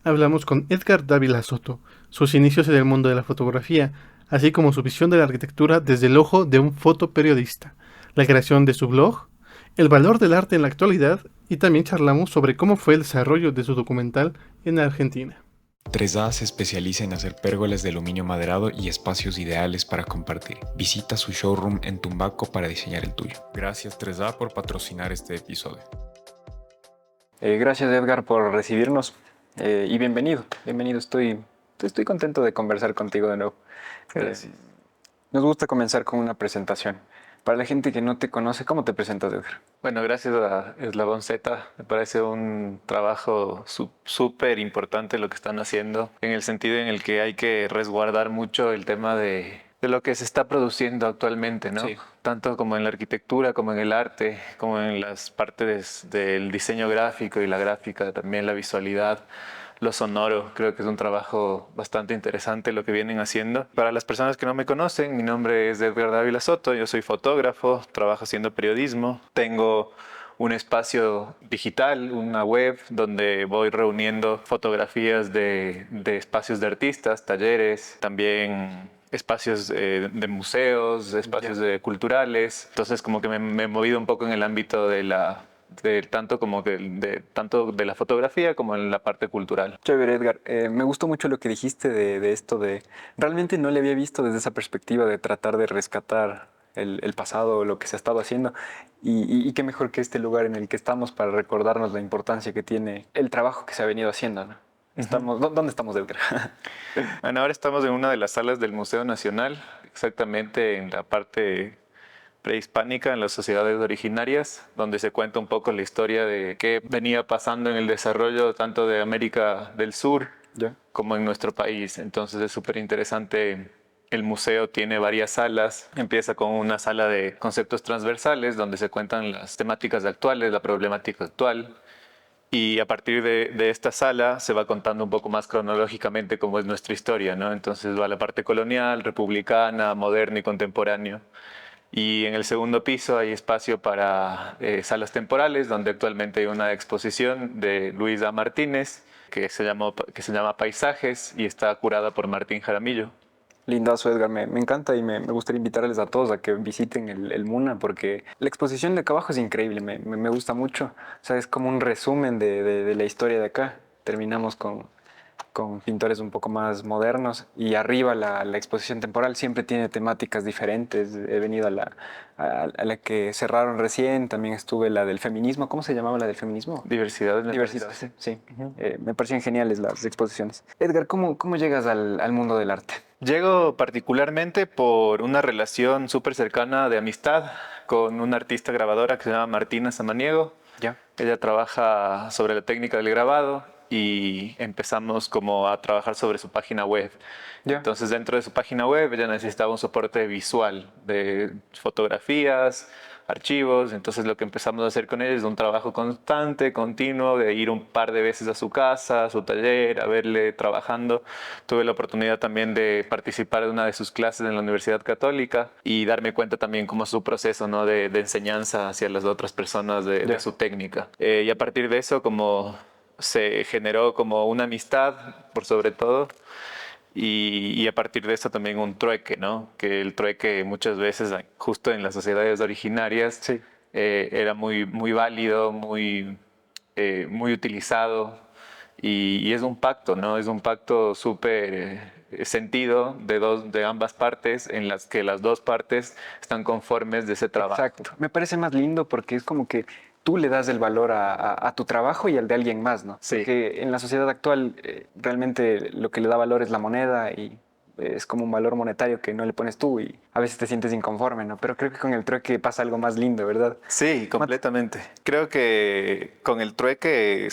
Hablamos con Edgar Dávila Soto, sus inicios en el mundo de la fotografía, así como su visión de la arquitectura desde el ojo de un fotoperiodista, la creación de su blog, el valor del arte en la actualidad y también charlamos sobre cómo fue el desarrollo de su documental en Argentina. 3A se especializa en hacer pérgolas de aluminio maderado y espacios ideales para compartir. Visita su showroom en Tumbaco para diseñar el tuyo. Gracias 3A por patrocinar este episodio. Gracias Edgar por recibirnos y bienvenido. Estoy contento de conversar contigo de nuevo. Gracias. Nos gusta comenzar con una presentación. Para la gente que no te conoce, ¿cómo te presentas, Edgar? Bueno, gracias a Eslabón Z. Me parece un trabajo súper importante lo que están haciendo, en el sentido en el que hay que resguardar mucho el tema de lo que se está produciendo actualmente, ¿no? Sí. Tanto como en la arquitectura, como en el arte, como en las partes del diseño gráfico y la gráfica, también la visualidad. Lo sonoro, creo que es un trabajo bastante interesante lo que vienen haciendo. Para las personas que no me conocen, mi nombre es Edgar Dávila Soto, yo soy fotógrafo, trabajo haciendo periodismo, tengo un espacio digital, una web, donde voy reuniendo fotografías de espacios de artistas, talleres, también espacios de museos, espacios culturales. Entonces como que me he movido un poco en el ámbito tanto de la fotografía como en la parte cultural. Chévere, Edgar. Me gustó mucho lo que dijiste de esto de... Realmente no le había visto desde esa perspectiva de tratar de rescatar el pasado, lo que se ha estado haciendo. Y qué mejor que este lugar en el que estamos para recordarnos la importancia que tiene el trabajo que se ha venido haciendo, ¿no? ¿Dónde estamos, Edgar? Bueno, ahora estamos en una de las salas del Museo Nacional, exactamente en la parte prehispánica, en las sociedades originarias, donde se cuenta un poco la historia de qué venía pasando en el desarrollo tanto de América del Sur ¿Ya? como en nuestro país. Entonces es súper interesante. El museo tiene varias salas. Empieza con una sala de conceptos transversales, donde se cuentan las temáticas actuales, la problemática actual. Y a partir de esta sala se va contando un poco más cronológicamente cómo es nuestra historia, ¿no? Entonces va la parte colonial, republicana, moderno y contemporáneo. Y en el segundo piso hay espacio para salas temporales, donde actualmente hay una exposición de Luis A. Martínez que se llama Paisajes y está curada por Martín Jaramillo. Lindazo, Edgar. Me encanta y me gustaría invitarles a todos a que visiten el MUNA porque la exposición de acá abajo es increíble, me gusta mucho. O sea, es como un resumen de la historia de acá. Terminamos con pintores un poco más modernos y arriba la exposición temporal siempre tiene temáticas diferentes. He venido a la que cerraron recién, también estuve la del feminismo. ¿Cómo se llamaba la del feminismo? Diversidad en la Diversidad, sí. Me parecían geniales las exposiciones. Edgar, ¿cómo llegas al mundo del arte? Llego particularmente por una relación súper cercana de amistad con una artista grabadora que se llama Martina Samaniego. Ya. Ella trabaja sobre la técnica del grabado y empezamos como a trabajar sobre su página web. Ya. Entonces dentro de su página web ella necesitaba un soporte visual de fotografías, archivos. Entonces lo que empezamos a hacer con ella es un trabajo constante, continuo, de ir un par de veces a su casa, a su taller, a verle trabajando. Tuve la oportunidad también de participar en una de sus clases en la Universidad Católica y darme cuenta también cómo es su proceso, ¿no? de enseñanza hacia las otras personas de su técnica. Y a partir de eso como se generó como una amistad por sobre todo. Y a partir de eso también un trueque, ¿no? Que el trueque muchas veces, justo en las sociedades originarias, Sí. era muy válido, muy utilizado. Y es un pacto, ¿no? Es un pacto súper sentido de ambas partes, en las que las dos partes están conformes de ese trabajo. Exacto. Me parece más lindo porque es como que tú le das el valor a tu trabajo y al de alguien más, ¿no? Sí. Porque en la sociedad actual realmente lo que le da valor es la moneda y es como un valor monetario que no le pones tú y a veces te sientes inconforme, ¿no? Pero creo que con el trueque pasa algo más lindo, ¿verdad? Sí, completamente. Creo que con el trueque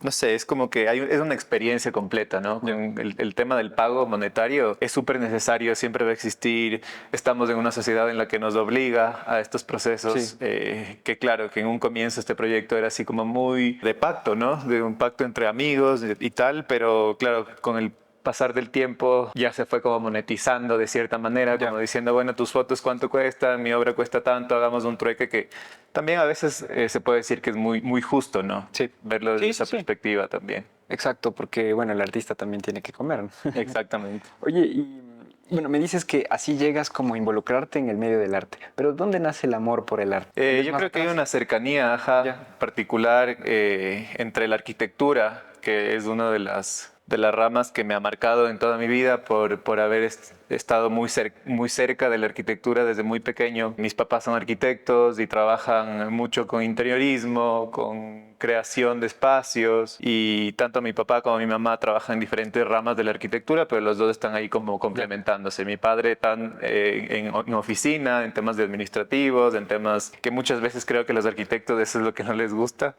no sé, es como que es una experiencia completa, ¿no? Con el tema del pago monetario es súper necesario, siempre va a existir. Estamos en una sociedad en la que nos obliga a estos procesos, Sí. que claro, que en un comienzo este proyecto era así como muy de pacto, ¿no? De un pacto entre amigos y tal, pero claro, con el pasar del tiempo ya se fue como monetizando de cierta manera, Ya. como diciendo, bueno, tus fotos cuánto cuestan, mi obra cuesta tanto, hagamos un trueque que también a veces se puede decir que es muy justo, ¿no? Sí. Verlo desde Sí, esa sí, sí. perspectiva también. exacto, porque bueno, el artista también tiene que comer, ¿no? Exactamente. Oye, y bueno, me dices que así llegas como a involucrarte en el medio del arte, pero ¿dónde nace el amor por el arte? ¿Es Yo más creo que hay atrás? una cercanía, ajá, Ya. particular entre la arquitectura, que es una de las ramas que me ha marcado en toda mi vida por haber estado muy cerca de la arquitectura desde muy pequeño. Mis papás son arquitectos y trabajan mucho con interiorismo, con creación de espacios, y tanto mi papá como mi mamá trabajan en diferentes ramas de la arquitectura, pero los dos están ahí como complementándose. Mi padre está en oficina, en temas de administrativos, en temas que muchas veces creo que los arquitectos eso es lo que no les gusta.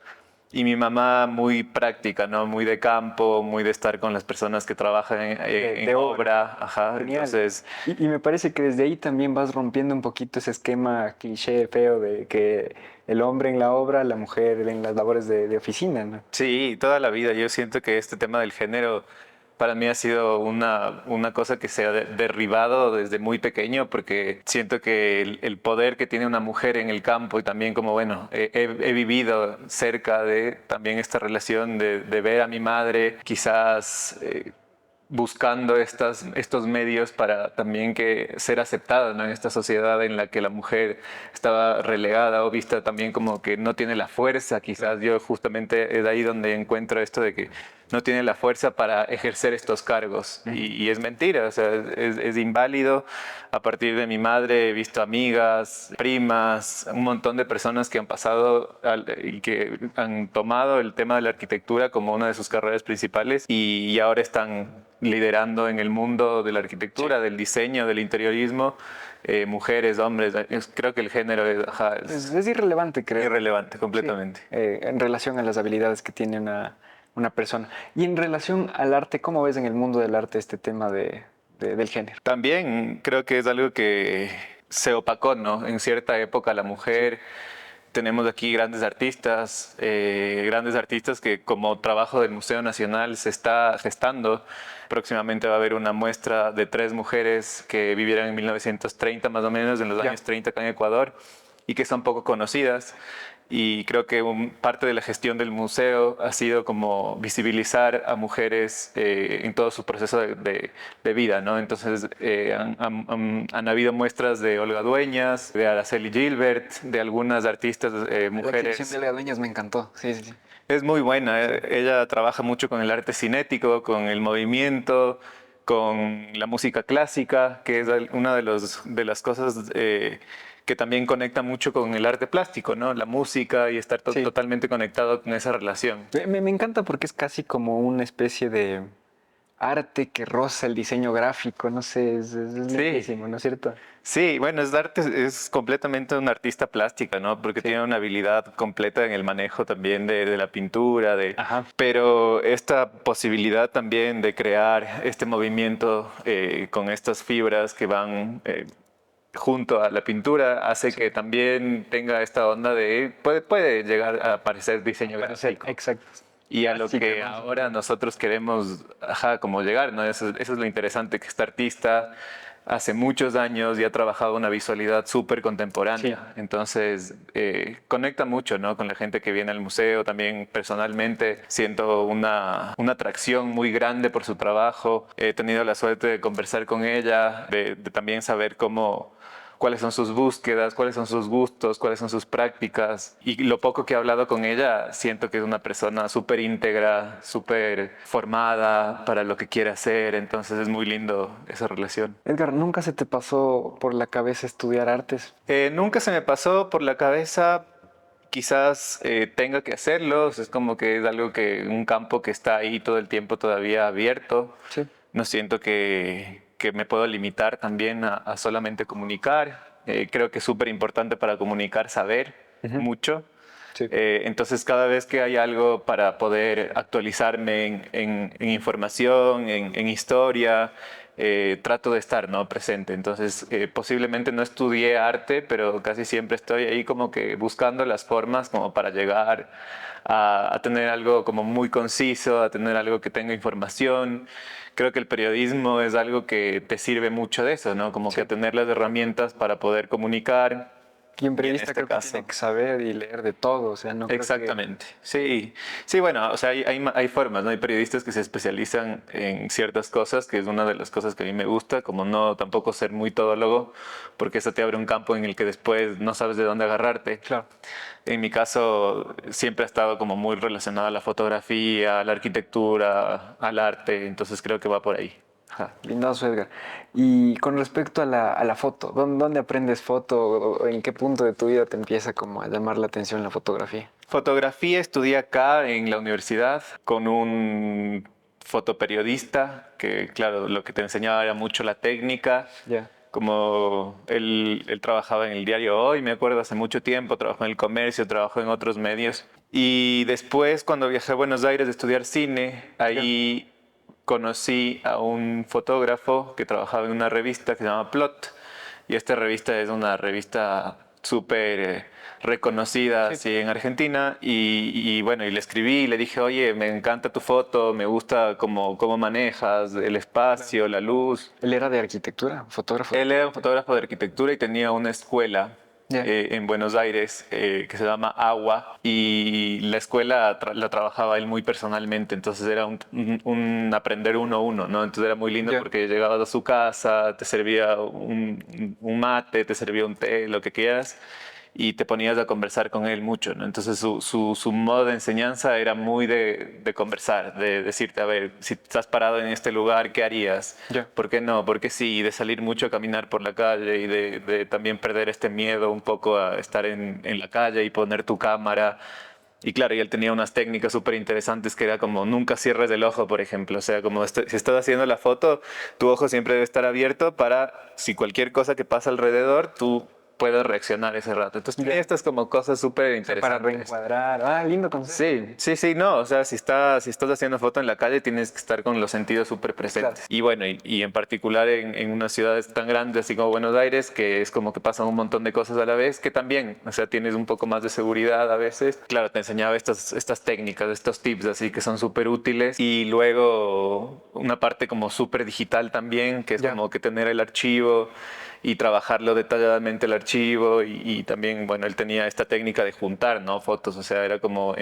Y mi mamá muy práctica, ¿no? Muy de campo, muy de estar con las personas que trabajan De en obra. obra. Ajá. Genial. Entonces, Y me parece que desde ahí también vas rompiendo un poquito ese esquema cliché feo de que el hombre en la obra, la mujer en las labores de oficina, ¿no? sí, toda la vida. Yo siento que este tema del género para mí ha sido una cosa que se ha derribado desde muy pequeño, porque siento que el poder que tiene una mujer en el campo, y también como, bueno, he vivido cerca de también esta relación de ver a mi madre quizás buscando estos medios para también que ser aceptada, ¿no? En esta sociedad en la que la mujer estaba relegada o vista también como que no tiene la fuerza. Quizás yo justamente es ahí donde encuentro esto de que no tiene la fuerza para ejercer estos cargos, y es mentira, o sea, es inválido. A partir de mi madre he visto amigas, primas, un montón de personas que han pasado y que han tomado el tema de la arquitectura como una de sus carreras principales, y ahora están liderando en el mundo de la arquitectura, del diseño, del interiorismo, mujeres, hombres. Creo que el género ajá, Es irrelevante, creo. irrelevante Sí. completamente. En relación a las habilidades que tiene una persona. Y en relación al arte, ¿cómo ves en el mundo del arte este tema del género? También creo que es algo que se opacó, ¿no? En cierta época la mujer, tenemos aquí grandes artistas que como trabajo del Museo Nacional se está gestando. Próximamente va a haber una muestra de 3 mujeres que vivieron en 1930 más o menos, en los años 30 acá en Ecuador, y que son poco conocidas. Y creo que parte de la gestión del museo ha sido como visibilizar a mujeres en todo su proceso de vida, ¿no? Entonces han habido muestras de Olga Dueñas, de Araceli Gilbert, de algunas artistas La mujeres. exhibición de Olga Dueñas me encantó. Sí, sí, sí. Es muy buena. Ella trabaja mucho con el arte cinético, con el movimiento, con la música clásica, que es una de las cosas que también conecta mucho con el arte plástico, ¿no? La música, y estar Sí. totalmente conectado con esa relación. Me encanta porque es casi como una especie de arte que roza el diseño gráfico, no sé, es Sí. lindísimo, ¿no es cierto? Sí, bueno, es arte, es completamente una artista plástica, ¿no? Porque Sí. tiene una habilidad completa en el manejo también de la pintura, Ajá. pero esta posibilidad también de crear este movimiento con estas fibras que van junto a la pintura hace que también tenga esta onda de, puede llegar a parecer diseño gráfico. Exacto. Y a lo Clásica, que ¿no? ahora nosotros queremos, ajá, como llegar, ¿no? Eso es lo interesante, que este artista hace muchos años y ha trabajado una visualidad súper contemporánea. Sí. Entonces, conecta mucho, ¿no? Con la gente que viene al museo. También personalmente siento una atracción muy grande por su trabajo. He tenido la suerte de conversar con ella, de también saber cuáles son sus búsquedas, cuáles son sus gustos, cuáles son sus prácticas. Y lo poco que he hablado con ella, siento que es una persona súper íntegra, súper formada para lo que quiere hacer. Entonces es muy lindo esa relación. Edgar, ¿nunca se te pasó por la cabeza estudiar artes? Nunca se me pasó por la cabeza. Quizás tenga que hacerlo. Es como que es algo un campo que está ahí todo el tiempo todavía abierto. Sí. No siento que me puedo limitar también a solamente comunicar. Creo que es súper importante para comunicar saber mucho. Sí. Entonces, cada vez que hay algo para poder actualizarme en información, en historia, trato de estar, ¿no? Presente. Entonces, posiblemente no estudié arte, pero casi siempre estoy ahí como que buscando las formas como para llegar a tener algo como muy conciso, a tener algo que tenga información. Creo que el periodismo es algo que te sirve mucho de eso, ¿no? Como que tener las herramientas para poder comunicar Y un en periodista este creo que caso. tiene que saber y leer de todo, o sea, no creo que... Exactamente, sí, sí, bueno, o sea, hay formas, ¿no? Hay periodistas que se especializan en ciertas cosas, que es una de las cosas que a mí me gusta, como no tampoco ser muy todólogo, porque eso te abre un campo en el que después no sabes de dónde agarrarte. Claro. En mi caso, siempre ha estado como muy relacionado a la fotografía, a la arquitectura, al arte, entonces creo que va por ahí. Ajá. Lindazo, Edgar. Y con respecto a la foto, ¿dónde aprendes foto o en qué punto de tu vida te empieza como a llamar la atención la fotografía? Fotografía estudié acá en la universidad con un fotoperiodista que, claro, lo que te enseñaba era mucho la técnica. Ya. Como él trabajaba en el diario Hoy, me acuerdo, hace mucho tiempo, trabajó en el comercio, trabajó en otros medios. Y después, cuando viajé a Buenos Aires a estudiar cine, ahí conocí a un fotógrafo que trabajaba en una revista que se llama Plot. Y esta revista es una revista súper reconocida así en Argentina. Y bueno, y le escribí y le dije, oye, me encanta tu foto, me gusta cómo manejas el espacio, la luz. ¿Él era de arquitectura, fotógrafo? Él era un fotógrafo de arquitectura y tenía una escuela Ya. en Buenos Aires que se llama Agua, y la escuela la trabajaba él muy personalmente, entonces era un aprender uno a uno, ¿no? Entonces era muy lindo Ya. porque llegabas a su casa, te servía un mate, te servía un té, lo que quieras, y te ponías a conversar con él mucho, ¿no? Entonces su modo de enseñanza era muy de conversar, de decirte, a ver, si estás parado en este lugar, ¿qué harías? Ya. ¿Por qué no? ¿Por qué sí? Y de salir mucho a caminar por la calle y de también perder este miedo un poco a estar en la calle y poner tu cámara. Y claro, y él tenía unas técnicas súper interesantes que era como nunca cierres el ojo, por ejemplo. O sea, como si estás haciendo la foto, tu ojo siempre debe estar abierto para si cualquier cosa que pasa alrededor, tú puedes reaccionar ese rato. Entonces, tiene estas como cosas súper O sea, para interesantes. reencuadrar. Ah, lindo concepto. Sí, no, o sea, si estás haciendo foto en la calle tienes que estar con los sentidos súper presentes. Claro. Y bueno, y en particular en unas ciudades tan grandes así como Buenos Aires, que es como que pasan un montón de cosas a la vez, que también, o sea, tienes un poco más de seguridad a veces. Claro, te enseñaba estas técnicas, estos tips así que son súper útiles. Y luego una parte como súper digital también, que es Ya. como que tener el archivo y trabajarlo detalladamente el archivo y también, bueno, él tenía esta técnica de juntar, ¿no? Fotos, o sea, era como,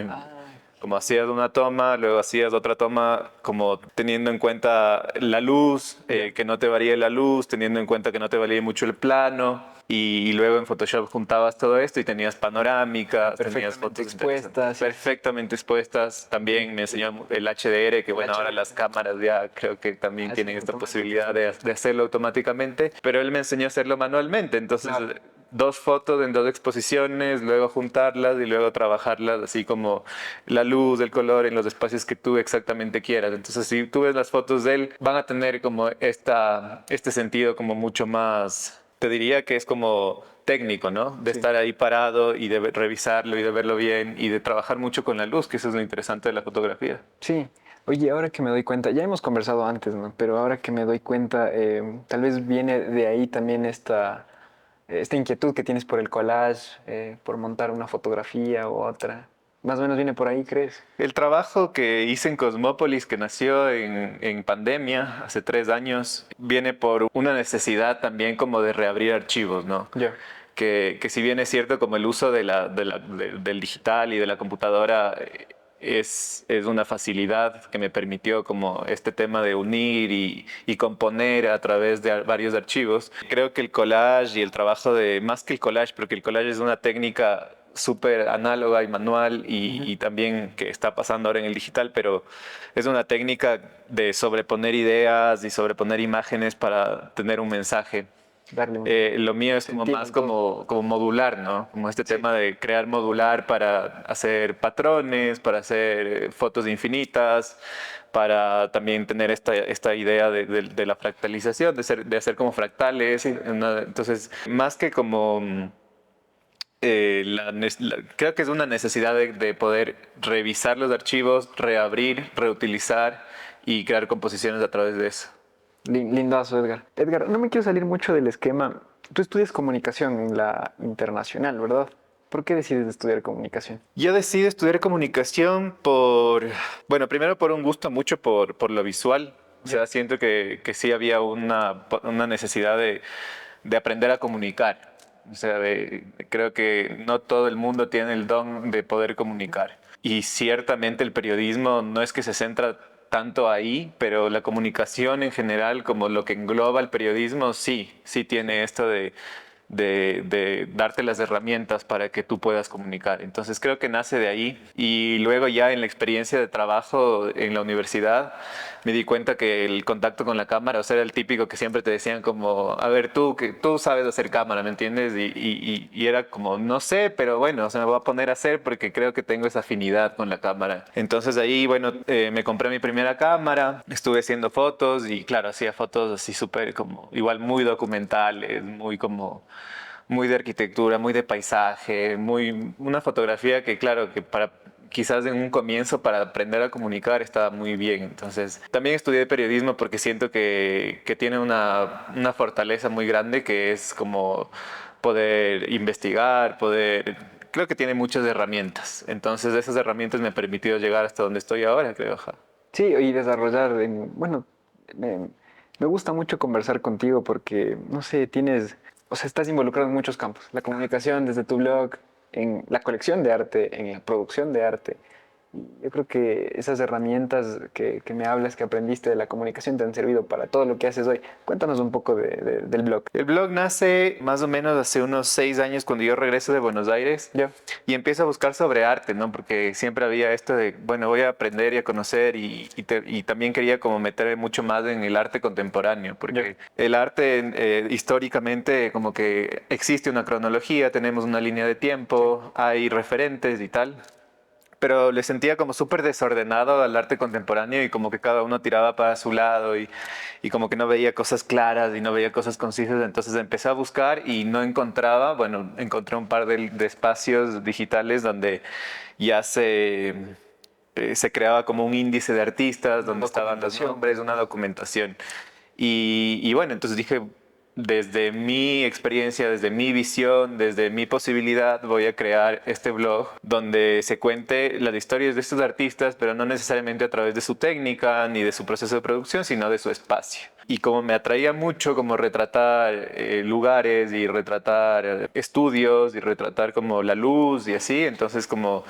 como hacías una toma, luego hacías otra toma, como teniendo en cuenta la luz, que no te varíe la luz, teniendo en cuenta que no te varíe mucho el plano. Y luego en Photoshop juntabas todo esto y tenías panorámicas, tenías Perfectamente fotos expuestas. perfectamente expuestas. También me enseñó el HDR, que bueno, ahora las cámaras ya creo que también Ah, tienen sí, esta automático. posibilidad de hacerlo automáticamente, pero él me enseñó a hacerlo manualmente. Entonces, Claro. dos fotos en dos exposiciones, luego juntarlas y luego trabajarlas así como la luz, el color en los espacios que tú exactamente quieras. Entonces, si tú ves las fotos de él, van a tener como este sentido como mucho más, te diría que es como técnico, ¿no? De estar ahí parado y de revisarlo y de verlo bien y de trabajar mucho con la luz, que eso es lo interesante de la fotografía. Sí. Oye, ahora que me doy cuenta, ya hemos conversado antes, ¿no? Pero ahora que me doy cuenta, tal vez viene de ahí también esta inquietud que tienes por el collage, por montar una fotografía u otra. Más o menos viene por ahí, ¿crees? El trabajo que hice en Cosmópolis, que nació en pandemia hace 3 años, viene por una necesidad también como de reabrir archivos, ¿no? Ya. Que si bien es cierto como el uso del digital y de la computadora es una facilidad que me permitió como este tema de unir y componer a través de varios archivos. Creo que el collage y el trabajo más que el collage, porque el collage es una técnica súper análoga y manual y también que está pasando ahora en el digital, pero es una técnica de sobreponer ideas y sobreponer imágenes para tener un mensaje. Darle un Lo mío es como sentido más en todo. como modular, ¿no? Como este tema de crear modular para hacer patrones, para hacer fotos infinitas, para también tener esta idea de la fractalización, de hacer como fractales. Entonces, más que como creo que es una necesidad de poder revisar los archivos, reabrir, reutilizar y crear composiciones a través de eso. Lindazo, Edgar. Edgar, no me quiero salir mucho del esquema. Tú estudias comunicación en la internacional, ¿verdad? ¿Por qué decides estudiar comunicación? Yo decidí estudiar comunicación bueno, primero por un gusto mucho por lo visual. O sea, siento que sí había una necesidad de aprender a comunicar. O sea, creo que no todo el mundo tiene el don de poder comunicar. Y ciertamente el periodismo no es que se centra tanto ahí, pero la comunicación en general, como lo que engloba el periodismo, sí tiene esto de darte las herramientas para que tú puedas comunicar. Entonces creo que nace de ahí. Y luego ya en la experiencia de trabajo en la universidad me di cuenta que el contacto con la cámara, o sea, era el típico que siempre te decían como, a ver, tú sabes hacer cámara, ¿me entiendes? Y era como, no sé, pero bueno, o sea, me voy a poner a hacer porque creo que tengo esa afinidad con la cámara. Entonces ahí, bueno, me compré mi primera cámara, estuve haciendo fotos y claro, hacía fotos así súper como, igual muy documentales, muy como muy de arquitectura, muy de paisaje, muy una fotografía que claro, que para quizás en un comienzo para aprender a comunicar estaba muy bien. Entonces, también estudié periodismo porque siento que tiene una fortaleza muy grande que es como poder investigar, poder... Creo que tiene muchas herramientas. Entonces, esas herramientas me han permitido llegar hasta donde estoy ahora, creo. Ja. Sí, y desarrollar, bueno, me gusta mucho conversar contigo porque, no sé, o sea, estás involucrado en muchos campos. La comunicación desde tu blog, en la colección de arte, en la producción de arte. Yo creo que esas herramientas que me hablas, que aprendiste de la comunicación, te han servido para todo lo que haces hoy. Cuéntanos un poco del blog. El blog nace más o menos hace unos 6 años cuando yo regreso de Buenos Aires Ya. y empiezo a buscar sobre arte, ¿no? Porque siempre había esto de, bueno, voy a aprender y a conocer y también quería como meterme mucho más en el arte contemporáneo, porque el arte históricamente como que existe una cronología, tenemos una línea de tiempo, hay referentes y tal. Pero le sentía como súper desordenado al arte contemporáneo y como que cada uno tiraba para su lado y como que no veía cosas claras y no veía cosas concisas. Entonces empecé a buscar y no encontraba, bueno, encontré un par de espacios digitales donde ya se creaba como un índice de artistas, donde estaban los nombres, una documentación. Y bueno, entonces dije, desde mi experiencia, desde mi visión, desde mi posibilidad, voy a crear este blog donde se cuente las historias de estos artistas, pero no necesariamente a través de su técnica ni de su proceso de producción, sino de su espacio. Y como me atraía mucho como retratar lugares y retratar estudios y retratar como la luz y así, entonces como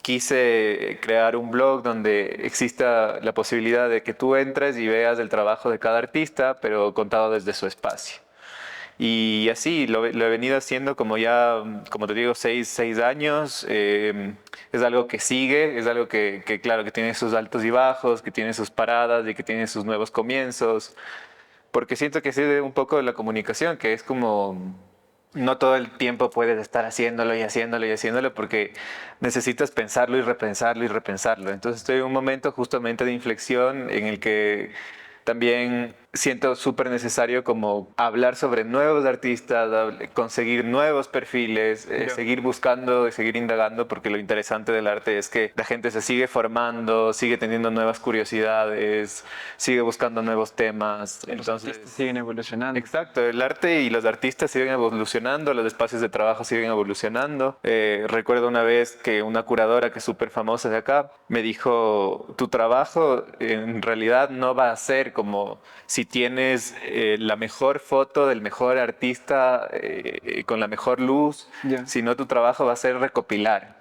quise crear un blog donde exista la posibilidad de que tú entres y veas el trabajo de cada artista, pero contado desde su espacio. Y así lo he venido haciendo como ya, como te digo, 6 años. Es algo que sigue, es algo claro, que tiene sus altos y bajos, que tiene sus paradas y que tiene sus nuevos comienzos. Porque siento que sí un poco de la comunicación, que es como no todo el tiempo puedes estar haciéndolo y haciéndolo y haciéndolo porque necesitas pensarlo y repensarlo y repensarlo. Entonces estoy en un momento justamente de inflexión en el que también siento súper necesario como hablar sobre nuevos artistas, conseguir nuevos perfiles, seguir buscando y seguir indagando, porque lo interesante del arte es que la gente se sigue formando, sigue teniendo nuevas curiosidades, sigue buscando nuevos temas. Entonces, Siguen evolucionando. exacto, el arte y los artistas siguen evolucionando, los espacios de trabajo siguen evolucionando. Recuerdo una vez que una curadora que es súper famosa de acá me dijo, tu trabajo en realidad no va a ser como si tienes la mejor foto del mejor artista con la mejor luz, sino tu trabajo va a ser recopilar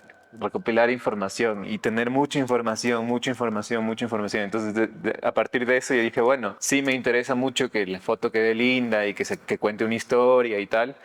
información y tener mucha información, mucha información, mucha información. Entonces, a partir de eso yo dije, bueno, sí me interesa mucho que la foto quede linda y que cuente una historia y tal,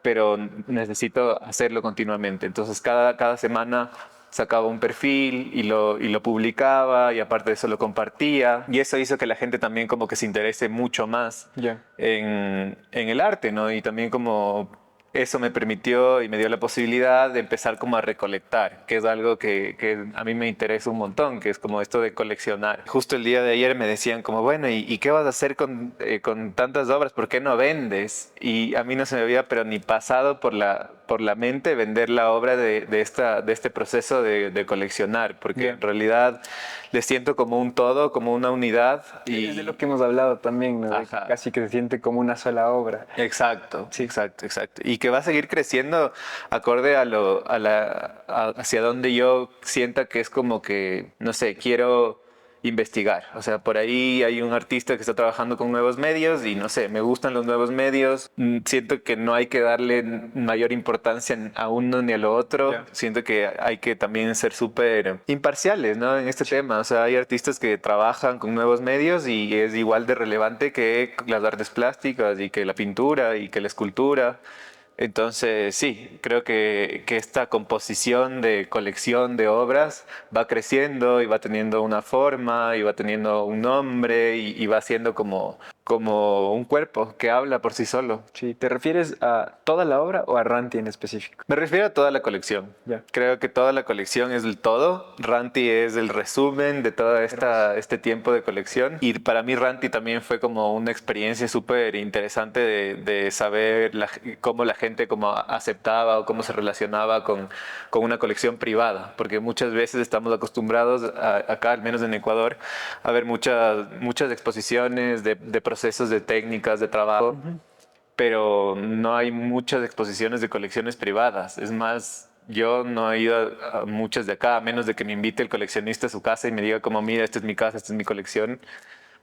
pero necesito hacerlo continuamente. Entonces, cada semana sacaba un perfil y lo publicaba y aparte de eso lo compartía y eso hizo que la gente también como que se interese mucho más en el arte, ¿no? Y también como eso me permitió y me dio la posibilidad de empezar como a recolectar, que es algo que a mí me interesa un montón, que es como esto de coleccionar. Justo el día de ayer me decían como, bueno, ¿y qué vas a hacer con tantas obras? ¿Por qué no vendes? Y a mí no se me había pero ni pasado por la mente vender la obra de este proceso de coleccionar, porque en realidad le siento como un todo, como una unidad. Y es de lo que hemos hablado también, ¿no? Casi que se siente como una sola obra. Exacto, sí, exacto. Y que va a seguir creciendo acorde hacia donde yo sienta que es como que, no sé, quiero investigar. O sea, por ahí hay un artista que está trabajando con nuevos medios y no sé, me gustan los nuevos medios. Siento que no hay que darle mayor importancia a uno ni a lo otro. Ya. Siento que hay que también ser súper imparciales, ¿no? En este tema. O sea, hay artistas que trabajan con nuevos medios y es igual de relevante que las artes plásticas y que la pintura y que la escultura. Entonces, sí, creo que esta composición de colección de obras va creciendo y va teniendo una forma y va teniendo un nombre y va siendo como un cuerpo que habla por sí solo. Sí, ¿te refieres a toda la obra o a Ranti en específico? Me refiero a toda la colección. Ya. Creo que toda la colección es el todo. Ranti es el resumen de todo este tiempo de colección. Y para mí Ranti también fue como una experiencia súper interesante de saber cómo la gente como aceptaba o cómo se relacionaba con una colección privada. Porque muchas veces estamos acostumbrados acá, al menos en Ecuador, a ver muchas exposiciones de procesos, de técnicas, de trabajo. Pero no hay muchas exposiciones de colecciones privadas. Es más, yo no he ido a muchas de acá, a menos de que me invite el coleccionista a su casa y me diga como, mira, esta es mi casa, esta es mi colección.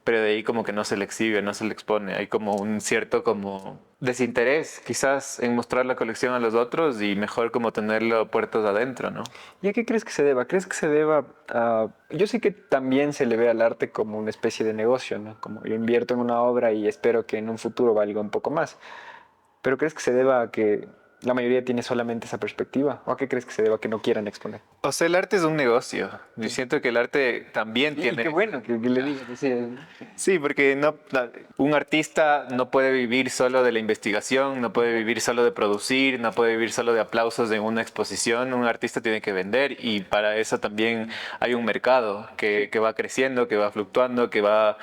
Pero de ahí como que no se le exhibe, no se le expone. Hay como un cierto como desinterés quizás en mostrar la colección a los otros y mejor como tenerlo puertas adentro, ¿no? ¿Y a qué crees que se deba? ¿Crees que se deba a... Yo sé que también se le ve al arte como una especie de negocio, ¿no? Como yo invierto en una obra y espero que en un futuro valga un poco más. ¿Pero crees que se deba a que la mayoría tiene solamente esa perspectiva? ¿O a qué crees que se deba a que no quieran exponer? O sea, el arte es un negocio. Yo siento que el arte también Y tiene... qué bueno que le digas así. Sí, porque un artista no puede vivir solo de la investigación, no puede vivir solo de producir, no puede vivir solo de aplausos en una exposición. Un artista tiene que vender y para eso también hay un mercado que va creciendo, que va fluctuando, que va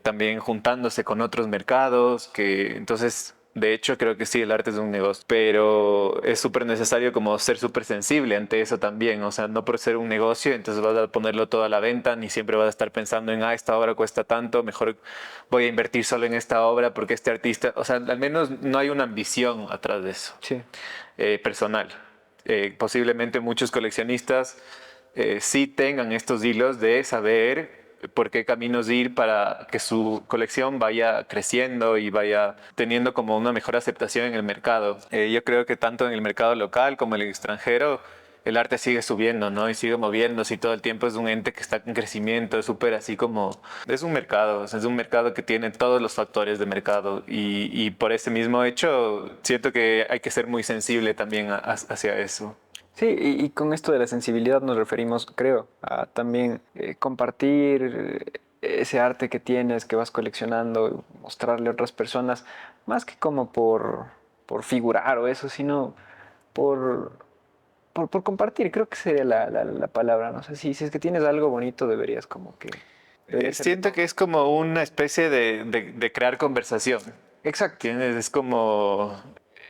también juntándose con otros mercados, entonces... De hecho, creo que sí, el arte es un negocio, pero es súper necesario como ser súper sensible ante eso también. O sea, no por ser un negocio, entonces vas a ponerlo todo a la venta, ni siempre vas a estar pensando en, esta obra cuesta tanto, mejor voy a invertir solo en esta obra porque este artista, o sea, al menos no hay una ambición atrás de eso, Sí. personal. Posiblemente muchos coleccionistas sí tengan estos hilos de saber por qué caminos ir para que su colección vaya creciendo y vaya teniendo como una mejor aceptación en el mercado. Yo creo que tanto en el mercado local como en el extranjero, el arte sigue subiendo, ¿no? Y sigue moviéndose y todo el tiempo es un ente que está en crecimiento, es súper así como... Es un mercado, o sea, es un mercado que tiene todos los factores de mercado y por ese mismo hecho siento que hay que ser muy sensible también hacia eso. Sí, y con esto de la sensibilidad nos referimos, creo, a también compartir ese arte que tienes, que vas coleccionando, mostrarle a otras personas, más que como por figurar o eso, sino por, por compartir, creo que sería la palabra, no sé, si es que tienes algo bonito deberías como que... debería ser de Siento que todos. es como una especie de crear conversación. Exacto. ¿Entiendes? Es como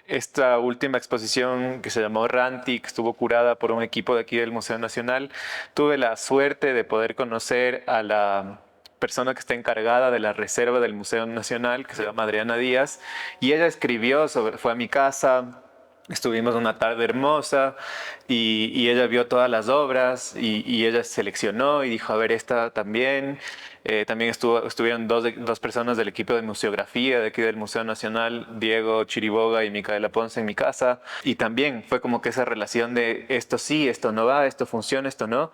esta última exposición que se llamó Ranti, que estuvo curada por un equipo de aquí del Museo Nacional. Tuve la suerte de poder conocer a la persona que está encargada de la reserva del Museo Nacional, que se llama Adriana Díaz, y ella escribió fue a mi casa. Estuvimos una tarde hermosa y ella vio todas las obras y ella seleccionó y dijo, a ver, esta también. También estuvieron dos personas del equipo de museografía de aquí del Museo Nacional, Diego Chiriboga y Micaela Ponce en mi casa. Y también fue como que esa relación de esto sí, esto no va, esto funciona, esto no.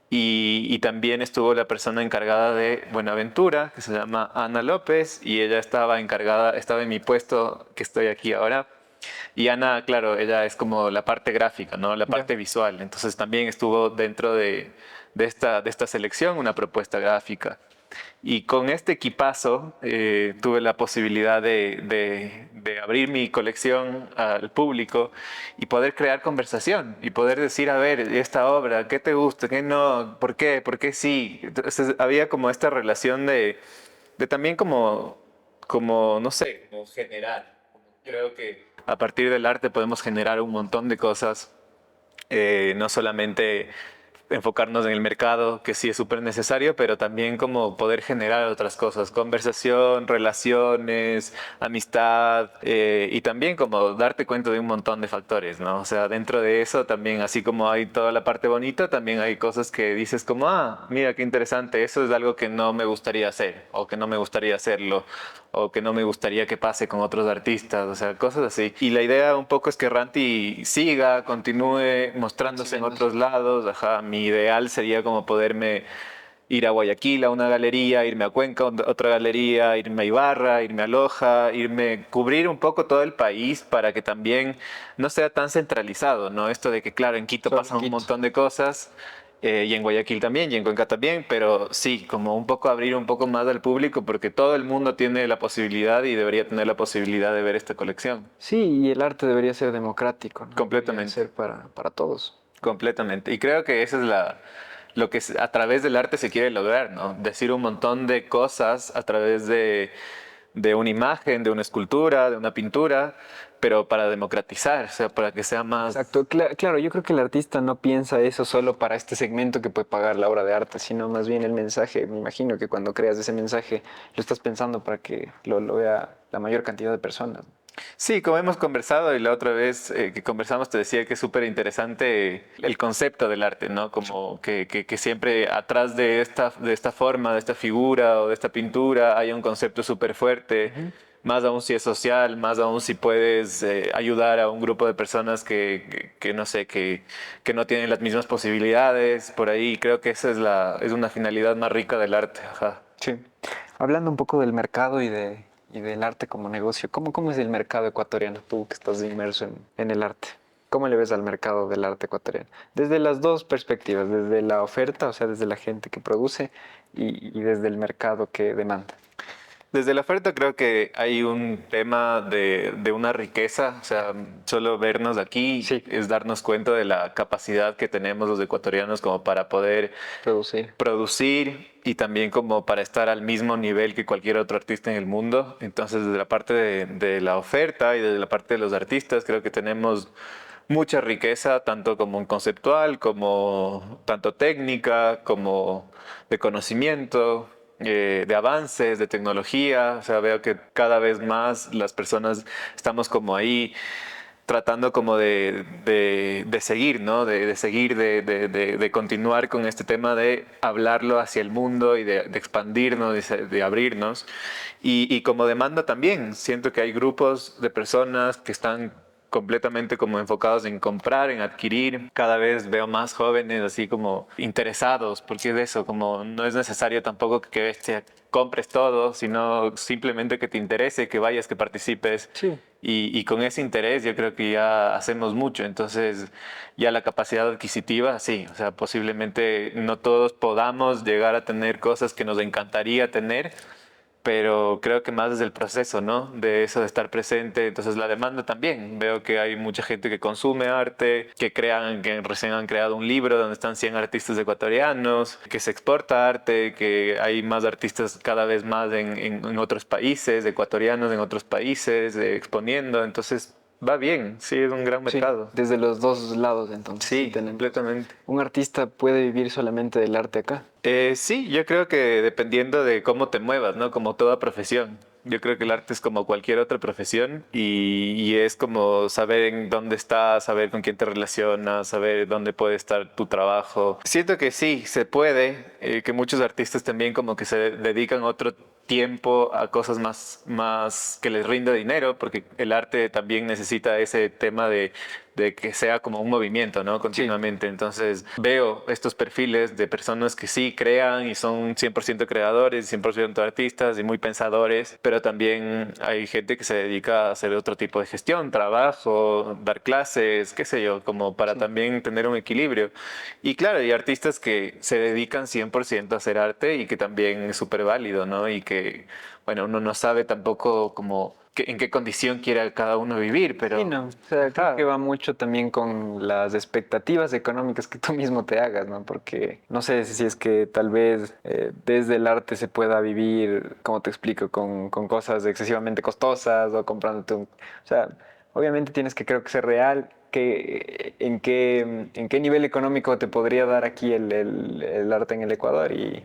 Y también estuvo la persona encargada de Buenaventura, que se llama Ana López, y ella estaba en mi puesto que estoy aquí ahora. Y Ana, claro, ella es como la parte gráfica, ¿no? La parte Ya. visual. Entonces también estuvo dentro de esta selección una propuesta gráfica. Y con este equipazo tuve la posibilidad de abrir mi colección al público y poder crear conversación y poder decir, a ver, esta obra, ¿qué te gusta? ¿Qué no? ¿Por qué sí? Entonces había como esta relación de también como, no sé, como generar. Creo que a partir del arte podemos generar un montón de cosas, no solamente enfocarnos en el mercado, que sí es súper necesario, pero también como poder generar otras cosas, conversación, relaciones, amistad, y también como darte cuenta de un montón de factores, ¿no? O sea, dentro de eso también, así como hay toda la parte bonita, también hay cosas que dices como, ah, mira qué interesante, eso es algo que no me gustaría hacer, o que no me gustaría hacerlo, o que no me gustaría que pase con otros artistas, o sea, cosas así. Y la idea un poco es que Ranti siga, continúe mostrándose en otros lados. Ajá, mi ideal sería como poderme ir a Guayaquil a una galería, irme a Cuenca a otra galería, irme a Ibarra, irme a Loja, irme cubrir un poco todo el país para que también no sea tan centralizado, ¿no? Esto de que claro, en Quito Solo pasan un Quito. montón de cosas, y en Guayaquil también, y en Cuenca también, pero sí, como un poco abrir un poco más al público porque todo el mundo tiene la posibilidad y debería tener la posibilidad de ver esta colección. Sí, y el arte debería ser democrático, ¿no? Debería Completamente. ser para todos. Completamente. Y creo que eso es lo que a través del arte se quiere lograr, ¿no? Decir un montón de cosas a través de una imagen, de una escultura, de una pintura, pero para democratizar, o sea, para que sea más... Exacto, claro, yo creo que el artista no piensa eso solo para este segmento que puede pagar la obra de arte, sino más bien el mensaje. Me imagino que cuando creas ese mensaje lo estás pensando para que lo vea la mayor cantidad de personas. Sí, como hemos conversado y la otra vez que conversamos te decía que es súper interesante el concepto del arte, ¿no? Como que siempre atrás de esta forma, de esta figura o de esta pintura hay un concepto súper fuerte, más aún si es social, más aún si puedes ayudar a un grupo de personas que no sé, que no tienen las mismas posibilidades, por ahí creo que esa es una finalidad más rica del arte, ajá. Sí. Hablando un poco del mercado y del arte como negocio, ¿cómo es el mercado ecuatoriano? Tú que estás inmerso en el arte. ¿Cómo le ves al mercado del arte ecuatoriano? Desde las dos perspectivas, desde la oferta, o sea, desde la gente que produce y desde el mercado que demanda. Desde la oferta creo que hay un tema de una riqueza, o sea, solo vernos aquí Sí. es darnos cuenta de la capacidad que tenemos los ecuatorianos como para poder Producir. producir y también como para estar al mismo nivel que cualquier otro artista en el mundo. Entonces, desde la parte de la oferta y desde la parte de los artistas, creo que tenemos mucha riqueza, tanto como conceptual, como tanto técnica, como de conocimiento, de avances, de tecnología. O sea, veo que cada vez más las personas estamos como ahí tratando como de seguir, ¿no? De seguir, de continuar con este tema de hablarlo hacia el mundo y de expandirnos, de abrirnos. Y como demanda también, siento que hay grupos de personas que están completamente como enfocados en comprar, en adquirir. Cada vez veo más jóvenes así como interesados, porque es eso, como no es necesario tampoco que compres todo, sino simplemente que te interese, que vayas, que participes. Sí. Y con ese interés yo creo que ya hacemos mucho. Entonces ya la capacidad adquisitiva, sí, o sea, posiblemente no todos podamos llegar a tener cosas que nos encantaría tener, pero creo que más desde el proceso, ¿no? De eso de estar presente. Entonces la demanda también. Veo que hay mucha gente que consume arte, que recién han creado un libro donde están 100 artistas ecuatorianos, que se exporta arte, que hay más artistas cada vez más en otros países, ecuatorianos en otros países, exponiendo. Entonces va bien, sí, es un gran Sí, mercado. desde los dos lados entonces. Sí, tenemos. completamente. ¿Un artista puede vivir solamente del arte acá? Sí, yo creo que dependiendo de cómo te muevas, ¿no? Como toda profesión. Yo creo que el arte es como cualquier otra profesión y es como saber en dónde estás, saber con quién te relacionas, saber dónde puede estar tu trabajo. Siento que sí, se puede, que muchos artistas también como que se dedican otro tiempo a cosas más que les rinda dinero, porque el arte también necesita ese tema de que sea como un movimiento, ¿no? Continuamente. Entonces veo estos perfiles de personas que sí crean y son 100% creadores, 100% artistas y muy pensadores, pero también hay gente que se dedica a hacer otro tipo de gestión, trabajo, dar clases, qué sé yo, como para también tener un equilibrio. Y claro, hay artistas que se dedican 100% a hacer arte y que también es súper válido, ¿no? Y que, bueno, uno no sabe tampoco como en qué condición quiera cada uno vivir, pero... Sí, no. O sea, creo Ajá. que va mucho también con las expectativas económicas que tú mismo te hagas, ¿no? Porque no sé si es que tal vez desde el arte se pueda vivir, como te explico, con cosas excesivamente costosas o comprándote un... O sea, obviamente tienes que, creo que ser real, en qué nivel económico te podría dar aquí el arte en el Ecuador y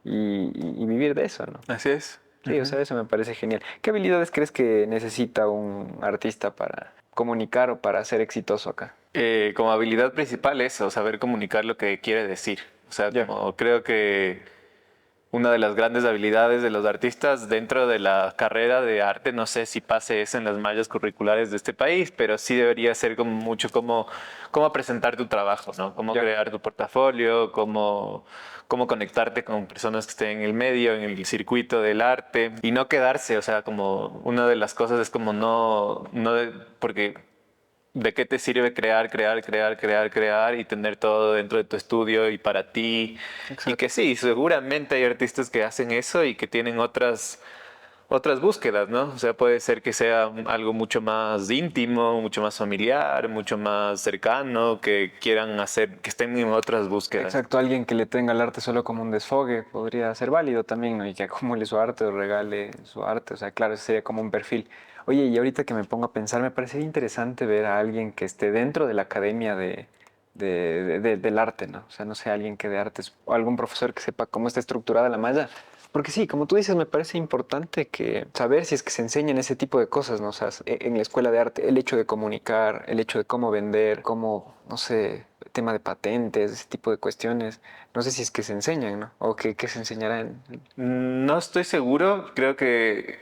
vivir de eso, ¿no? Así es. Sí, o sea, eso me parece genial. ¿Qué habilidades crees que necesita un artista para comunicar o para ser exitoso acá? Como habilidad principal eso, saber comunicar lo que quiere decir. O sea, Ya. como creo que una de las grandes habilidades de los artistas dentro de la carrera de arte, no sé si pase eso en las mallas curriculares de este país, pero sí debería ser como mucho cómo presentar tu trabajo, ¿no? Cómo Ya. crear tu portafolio, cómo conectarte con personas que estén en el medio, en el circuito del arte y no quedarse, o sea, como una de las cosas es como porque ¿de qué te sirve crear y tener todo dentro de tu estudio y para ti? Y que sí, seguramente hay artistas que hacen eso y que tienen otras búsquedas, ¿no? O sea, puede ser que sea algo mucho más íntimo, mucho más familiar, mucho más cercano, que quieran hacer, que estén en otras búsquedas. Exacto, alguien que le tenga el arte solo como un desfogue podría ser válido también, ¿no? Y que acumule su arte o regale su arte, o sea, claro, ese sería como un perfil. Oye, y ahorita que me pongo a pensar, me parecería interesante ver a alguien que esté dentro de la academia del arte, ¿no? O sea, no sé, alguien que de artes, o algún profesor que sepa cómo está estructurada la malla. Porque sí, como tú dices, me parece importante que saber si es que se enseñan ese tipo de cosas, ¿no? O sea, en la escuela de arte, el hecho de comunicar, el hecho de cómo vender, cómo, no sé, tema de patentes, ese tipo de cuestiones. No sé si es que se enseñan, ¿no? O que se enseñará en... No estoy seguro, creo que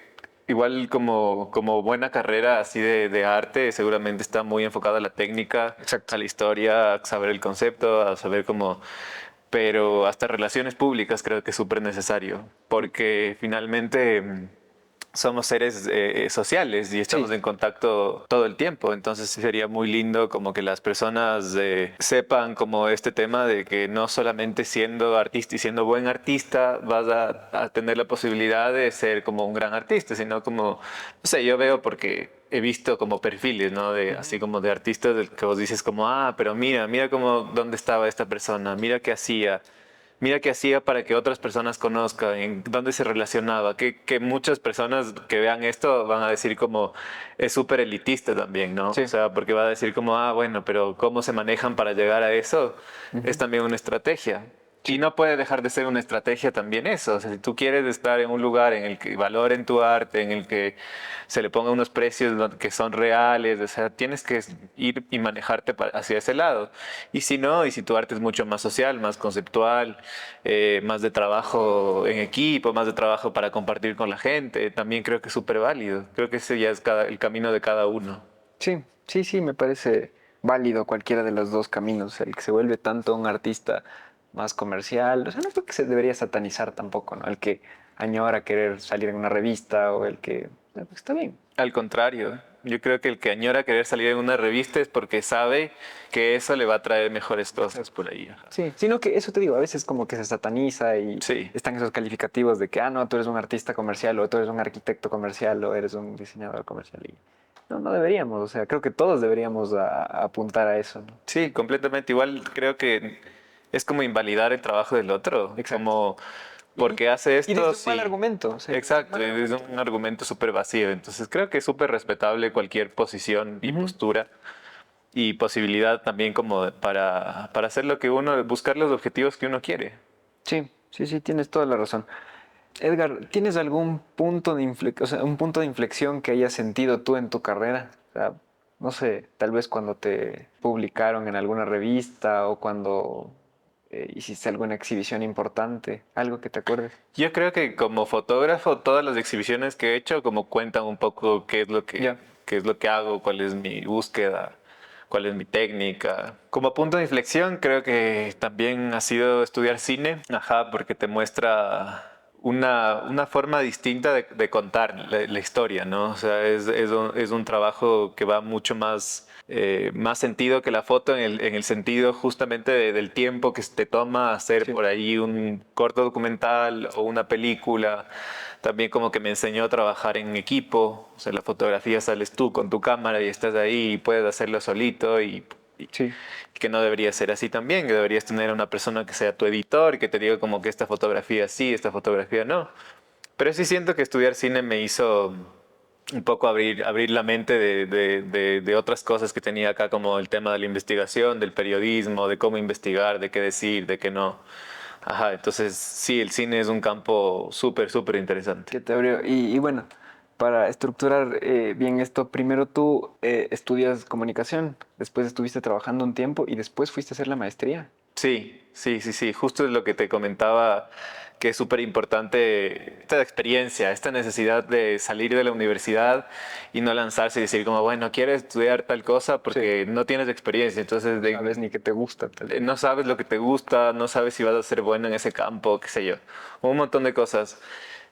igual como buena carrera así de arte, seguramente está muy enfocada a la técnica, Exacto. a la historia, a saber el concepto, a saber cómo... Pero hasta relaciones públicas creo que es súper necesario, porque finalmente somos seres sociales y estamos Sí. en contacto todo el tiempo, entonces sí sería muy lindo como que las personas sepan como este tema de que no solamente siendo artista y siendo buen artista vas a tener la posibilidad de ser como un gran artista, sino como, no sé, yo veo porque he visto como perfiles, ¿no? De, así como de artistas del que vos dices como, ah, pero mira cómo, dónde estaba esta persona, mira qué hacía. Mira qué hacía para que otras personas conozcan, en dónde se relacionaba, que muchas personas que vean esto van a decir como es súper elitista también, ¿no? Sí. O sea, porque va a decir como, ah, bueno, pero cómo se manejan para llegar a eso es también una estrategia. Y no puede dejar de ser una estrategia también eso. O sea, si tú quieres estar en un lugar en el que valoren tu arte, en el que se le pongan unos precios que son reales, o sea, tienes que ir y manejarte hacia ese lado. Y si no, y si tu arte es mucho más social, más conceptual, más de trabajo en equipo, más de trabajo para compartir con la gente, también creo que es súper válido. Creo que ese ya es el camino de cada uno. Sí, sí, sí, me parece válido cualquiera de los dos caminos. El que se vuelve tanto un artista más comercial, o sea, no creo que se debería satanizar tampoco, ¿no? El que añora querer salir en una revista o el que... pues está bien. Al contrario, yo creo que el que añora querer salir en una revista es porque sabe que eso le va a traer mejores cosas por ahí. Ajá. Sí, sino que eso te digo, a veces como que se sataniza y Sí. están esos calificativos de que, ah, no, tú eres un artista comercial o tú eres un arquitecto comercial o eres un diseñador comercial. Y no, no deberíamos, o sea, creo que todos deberíamos apuntar a eso, ¿no? Sí, completamente. Igual creo que es como invalidar el trabajo del otro. Exacto. Como, porque hace Y desde esto? un mal Sí. argumento. O sea, Exacto, es un argumento súper vacío. Entonces creo que es súper respetable cualquier posición y postura y posibilidad también como para hacer lo que uno, buscar los objetivos que uno quiere. sí, sí, sí, tienes toda la razón. Edgar, ¿tienes algún punto de o sea, un punto de inflexión que hayas sentido tú en tu carrera? O sea, no sé, tal vez cuando te publicaron en alguna revista o cuando hiciste alguna exhibición importante, algo que te acuerdes. Yo creo que como fotógrafo, todas las exhibiciones que he hecho como cuentan un poco Ya. qué es lo que hago, cuál es mi búsqueda, cuál es mi técnica. Como punto de inflexión, creo que también ha sido estudiar cine, ajá, porque te muestra una forma distinta de contar la historia, ¿no? O sea, es un trabajo que va mucho más sentido que la foto en el sentido justamente del tiempo que te toma hacer Sí. por ahí un corto documental o una película. También como que me enseñó a trabajar en equipo, o sea, la fotografía sales tú con tu cámara y estás ahí y puedes hacerlo solito y Sí. que no debería ser así también, que deberías tener a una persona que sea tu editor, que te diga como que esta fotografía sí, esta fotografía no. Pero sí siento que estudiar cine me hizo un poco abrir la mente de otras cosas que tenía acá, como el tema de la investigación, del periodismo, de cómo investigar, de qué decir, de qué no. Ajá, entonces sí, el cine es un campo súper, súper interesante. ¿Qué te abrió? Y bueno, para estructurar bien esto, primero tú estudias comunicación, después estuviste trabajando un tiempo y después fuiste a hacer la maestría. Sí, sí, sí, sí, justo es lo que te comentaba, que es súper importante esta experiencia, esta necesidad de salir de la universidad y no lanzarse y decir como, bueno, quieres estudiar tal cosa Sí. porque no tienes experiencia, entonces No sabes ni qué te gusta, tal vez. no sabes lo que te gusta, no sabes si vas a ser bueno en ese campo, qué sé yo, un montón de cosas.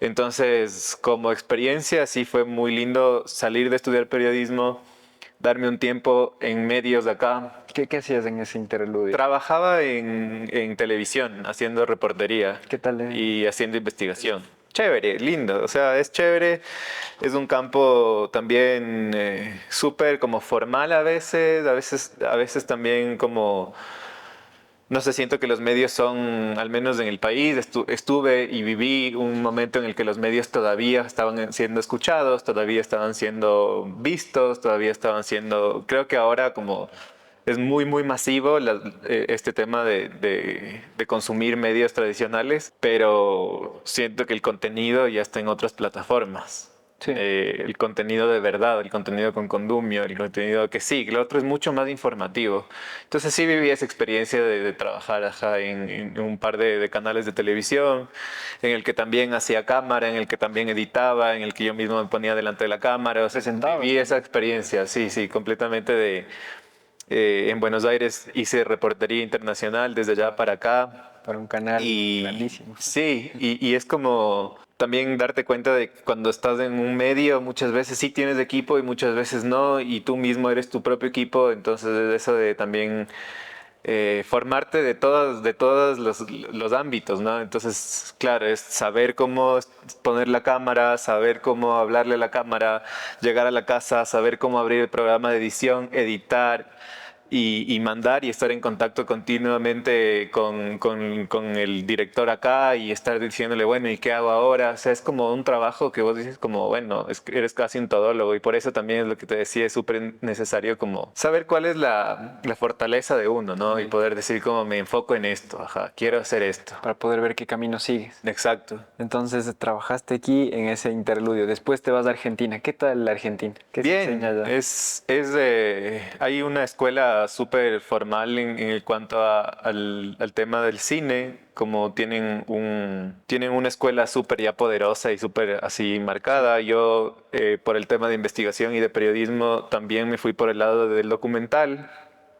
Entonces, como experiencia, sí fue muy lindo salir de estudiar periodismo, darme un tiempo en medios de acá. ¿Qué hacías en ese interludio? Trabajaba en televisión, haciendo reportería ¿Qué tal? y haciendo investigación. Chévere, lindo, o sea, es chévere, es un campo también súper como formal a veces también como, no sé, siento que los medios son, al menos en el país, estuve y viví un momento en el que los medios todavía estaban siendo escuchados, todavía estaban siendo vistos, todavía estaban siendo, creo que ahora como es muy, muy masivo este tema de consumir medios tradicionales, pero siento que el contenido ya está en otras plataformas. Sí. El contenido de verdad, el contenido con condumio, el contenido que sí, lo otro es mucho más informativo. Entonces sí viví esa experiencia de trabajar ajá, en un par de canales de televisión, en el que también hacía cámara, en el que también editaba, en el que yo mismo me ponía delante de la cámara. O sea, Presentabas viví esa también. experiencia, sí, sí, completamente en Buenos Aires hice reportería internacional desde allá para acá. Para un canal Y grandísimo. sí, y es como también darte cuenta de que cuando estás en un medio, muchas veces sí tienes equipo y muchas veces no, y tú mismo eres tu propio equipo, entonces es eso de también formarte de todos los ámbitos, ¿no? Entonces, claro, es saber cómo poner la cámara, saber cómo hablarle a la cámara, llegar a la casa, saber cómo abrir el programa de edición, editar y mandar y estar en contacto continuamente con el director acá y estar diciéndole, bueno, ¿y qué hago ahora? O sea, es como un trabajo que vos dices como, bueno, eres casi un todólogo y por eso también es lo que te decía, es súper necesario como saber cuál es la fortaleza de uno, ¿no? Y poder decir como me enfoco en esto, ajá, quiero hacer esto. Para poder ver qué camino sigues. Exacto. Entonces trabajaste aquí en ese interludio. Después te vas a Argentina. ¿Qué tal la Argentina? ¿Qué se enseña Bien, allá? hay una escuela súper formal en cuanto al tema del cine, como tienen una escuela súper ya poderosa y súper así marcada. Yo, por el tema de investigación y de periodismo, también me fui por el lado del documental.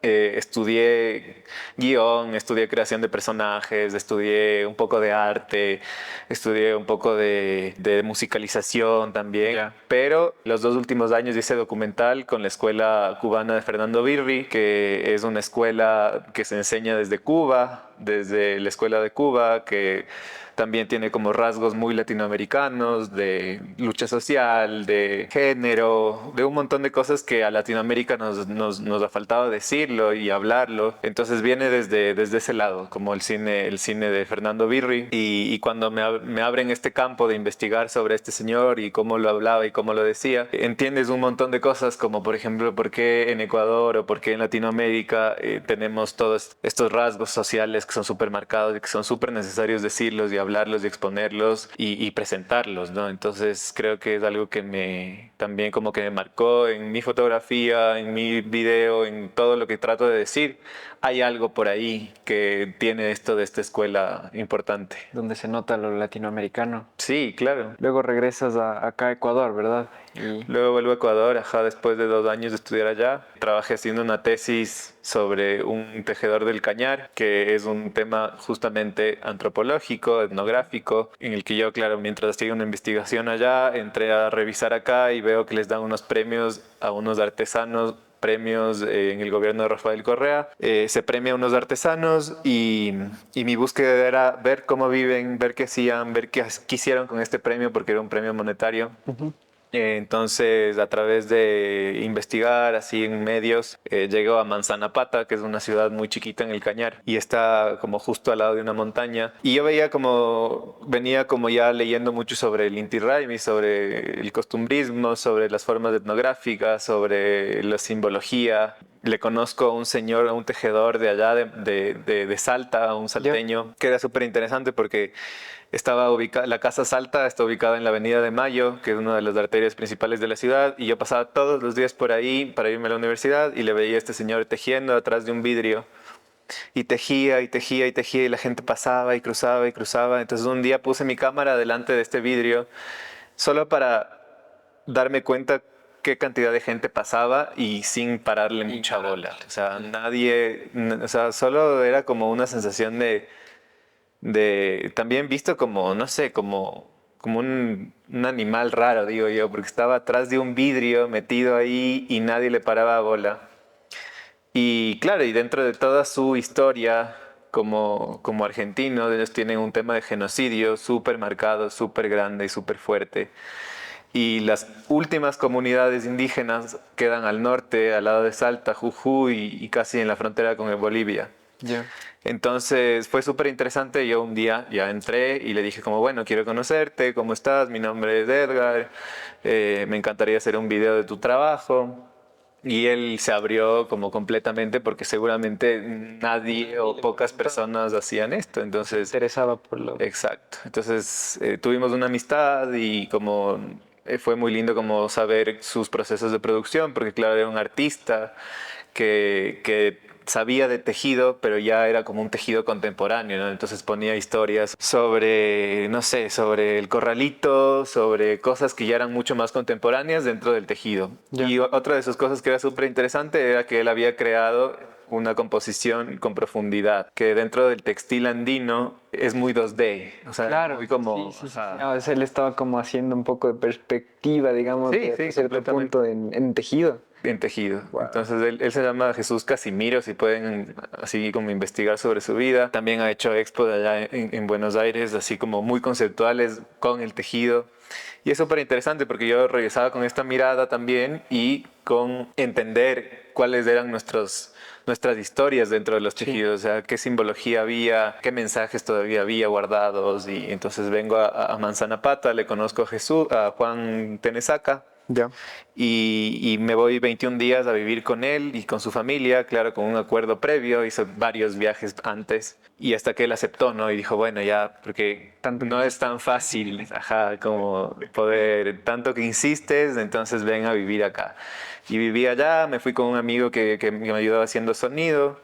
Estudié guión, estudié creación de personajes, estudié un poco de arte, estudié un poco de musicalización también, Ya. pero los 2 últimos años hice documental con la Escuela Cubana de Fernando Birri, que es una escuela que se enseña desde Cuba, desde la Escuela de Cuba, que también tiene como rasgos muy latinoamericanos, de lucha social, de género, de un montón de cosas que a Latinoamérica nos ha faltado decirlo y hablarlo. Entonces viene desde ese lado, como el cine de Fernando Birri. Y cuando me abren este campo de investigar sobre este señor y cómo lo hablaba y cómo lo decía, entiendes un montón de cosas, como por ejemplo, por qué en Ecuador o por qué en Latinoamérica tenemos todos estos rasgos sociales que son súper marcados y que son súper necesarios decirlos y hablarlos y exponerlos y presentarlos, ¿no? Entonces creo que es algo que también como que me marcó en mi fotografía, en mi video, en todo lo que trato de decir. Hay algo por ahí que tiene esto de esta escuela importante. Donde se nota lo latinoamericano. Sí, claro. Luego regresas acá a Ecuador, ¿verdad? Y Luego vuelvo a Ecuador, ajá, después de 2 años de estudiar allá. Trabajé haciendo una tesis sobre un tejedor del cañar, que es un tema justamente antropológico, etnográfico, en el que yo, claro, mientras hacía una investigación allá, entré a revisar acá y veo que les dan unos premios a unos artesanos premios en el gobierno de Rafael Correa. Se premia a unos artesanos y mi búsqueda era ver cómo viven, ver qué hacían, ver qué hicieron con este premio, porque era un premio monetario. Entonces, a través de investigar así en medios, llego a Manzanapata, que es una ciudad muy chiquita en el Cañar, y está como justo al lado de una montaña. Y yo venía como ya leyendo mucho sobre el Inti Raymi, sobre el costumbrismo, sobre las formas etnográficas, sobre la simbología. Le conozco a un señor, a un tejedor de allá, de Salta, un salteño, que era súper interesante porque la Casa Salta está ubicada en la Avenida de Mayo, que es una de las arterias principales de la ciudad, y yo pasaba todos los días por ahí para irme a la universidad y le veía a este señor tejiendo atrás de un vidrio. Y tejía y tejía y tejía y la gente pasaba y cruzaba y cruzaba. Entonces un día puse mi cámara delante de este vidrio solo para darme cuenta qué cantidad de gente pasaba y sin pararle mucha bola. O sea, o sea, solo era como una sensación también visto como, no sé, como un animal raro, digo yo, porque estaba atrás de un vidrio metido ahí y nadie le paraba bola. Y claro, y dentro de toda su historia como argentino, ellos tienen un tema de genocidio súper marcado, súper grande y súper fuerte. Y las últimas comunidades indígenas quedan al norte, al lado de Salta, Jujuy y casi en la frontera con Bolivia. Ya. Entonces fue súper interesante. Yo un día ya entré y le dije como, bueno, quiero conocerte, ¿cómo estás? Mi nombre es Edgar, me encantaría hacer un video de tu trabajo. Y él se abrió como completamente porque seguramente nadie o pocas personas hacían esto. Entonces, Interesaba por lo... exacto. Entonces tuvimos una amistad y como fue muy lindo como saber sus procesos de producción, porque claro, era un artista que sabía de tejido, pero ya era como un tejido contemporáneo, ¿no? Entonces ponía historias sobre, no sé, sobre el corralito, sobre cosas que ya eran mucho más contemporáneas dentro del tejido. Ya. Y otra de sus cosas que era súper interesante era que él había creado una composición con profundidad, que dentro del textil andino es muy 2D, o sea, Claro, muy como... sí, sí, sí. ajá. Ah, o sea, él estaba como haciendo un poco de perspectiva, digamos, Sí, de sí, hasta cierto completamente. punto en tejido. En tejido. Wow. Entonces él se llama Jesús Casimiro, si pueden así como investigar sobre su vida. También ha hecho expo de allá en Buenos Aires, así como muy conceptuales con el tejido. Y es súper interesante porque yo regresaba con esta mirada también y con entender cuáles eran nuestras historias dentro de los tejidos, o sea, qué simbología había, qué mensajes todavía había guardados. Y entonces vengo a Manzanapata, le conozco a Jesús, a Juan Tenesaca, Ya. y me voy 21 días a vivir con él y con su familia, claro, con un acuerdo previo, hice varios viajes antes y hasta que él aceptó, ¿no? Y dijo, bueno, ya, porque Tanto no es tan fácil, ajá, como poder, tanto que insistes, entonces ven a vivir acá. Y viví allá, me fui con un amigo que me ayudaba haciendo sonido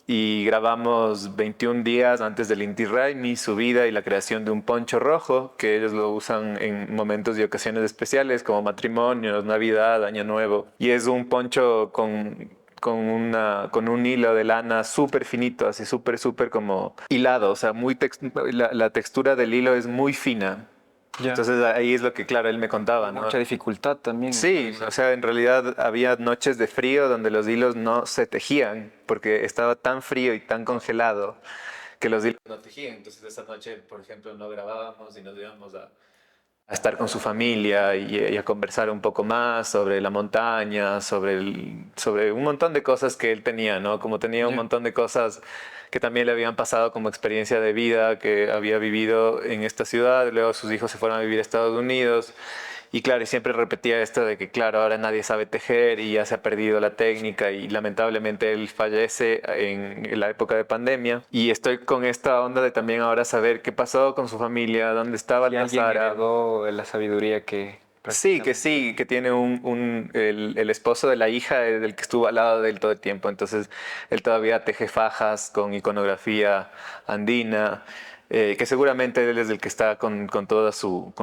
y grabamos 21 días antes del Inti Raymi, su vida y la creación de un poncho rojo, que ellos lo usan en momentos y ocasiones especiales como matrimonios, Navidad, Año Nuevo. Y es un poncho con un hilo de lana súper finito, así súper como hilado, o sea, la textura del hilo es muy fina. Ya. Entonces ahí es lo que, claro, él me contaba, ¿no? Mucha dificultad también. Sí, o sea, en realidad había noches de frío donde los hilos no se tejían porque estaba tan frío y tan congelado que los hilos no tejían. Entonces esa noche, por ejemplo, no grabábamos y nos íbamos a estar con su familia y a conversar un poco más sobre la montaña, sobre un montón de cosas que él tenía, ¿no? Como tenía un montón de cosas que también le habían pasado como experiencia de vida, que había vivido en esta ciudad, luego sus hijos se fueron a vivir a Estados Unidos. Y claro, y siempre repetía esto de que, claro, ahora nadie sabe tejer y ya se ha perdido la técnica y lamentablemente él fallece en la época de pandemia. Y estoy con esta onda de también ahora saber qué pasó con su familia, dónde estaba Y alguien Almazara. heredó la sabiduría que... Sí, que tiene el esposo de la hija del que estuvo al lado de él todo el tiempo. Entonces, él todavía teje fajas con iconografía andina, que seguramente él es el que está con todo su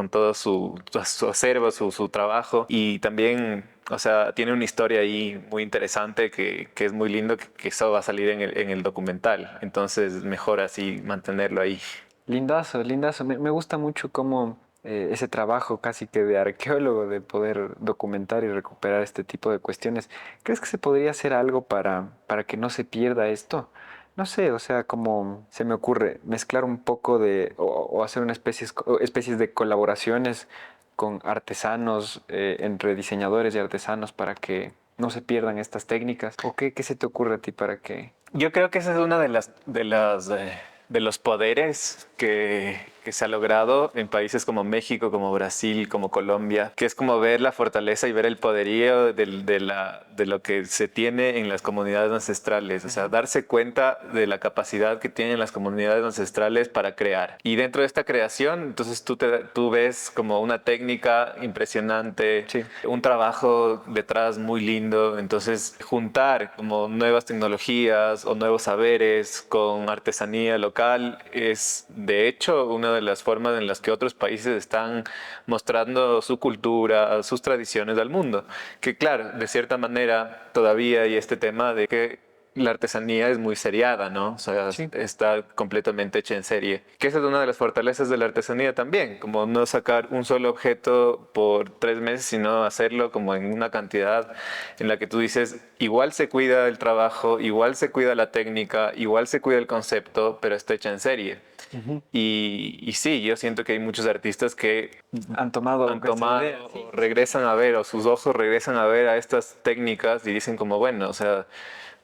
acervo, su trabajo. Y también, o sea, tiene una historia ahí muy interesante que es muy lindo, que eso va a salir en el documental. Entonces, mejor así mantenerlo ahí. Lindazo, lindazo. Me gusta mucho cómo ese trabajo casi que de arqueólogo, de poder documentar y recuperar este tipo de cuestiones. ¿Crees que se podría hacer algo para que no se pierda esto? No sé, o sea, como se me ocurre mezclar un poco de, o hacer una especies de colaboraciones con artesanos, entre diseñadores y artesanos para que no se pierdan estas técnicas? ¿O qué se te ocurre a ti para que...? Yo creo que esa es una de los poderes que se ha logrado en países como México, como Brasil, como Colombia, que es como ver la fortaleza y ver el poderío de lo que se tiene en las comunidades ancestrales, o sea, darse cuenta de la capacidad que tienen las comunidades ancestrales para crear. Y dentro de esta creación, entonces tú ves como una técnica impresionante, Sí. un trabajo detrás muy lindo, entonces juntar como nuevas tecnologías o nuevos saberes con artesanía local es de hecho una de las formas en las que otros países están mostrando su cultura, sus tradiciones al mundo. Que claro, de cierta manera todavía hay este tema de que la artesanía es muy seriada, ¿no? O sea, Sí. está completamente hecha en serie. Que esa es una de las fortalezas de la artesanía también, como no sacar un solo objeto por 3 meses, sino hacerlo como en una cantidad en la que tú dices, igual se cuida el trabajo, igual se cuida la técnica, igual se cuida el concepto, pero está hecha en serie. Y sí, yo siento que hay muchos artistas que Han tomado han esta tomado idea, sí. o regresan a ver, o sus ojos regresan a ver a estas técnicas y dicen como, bueno, o sea,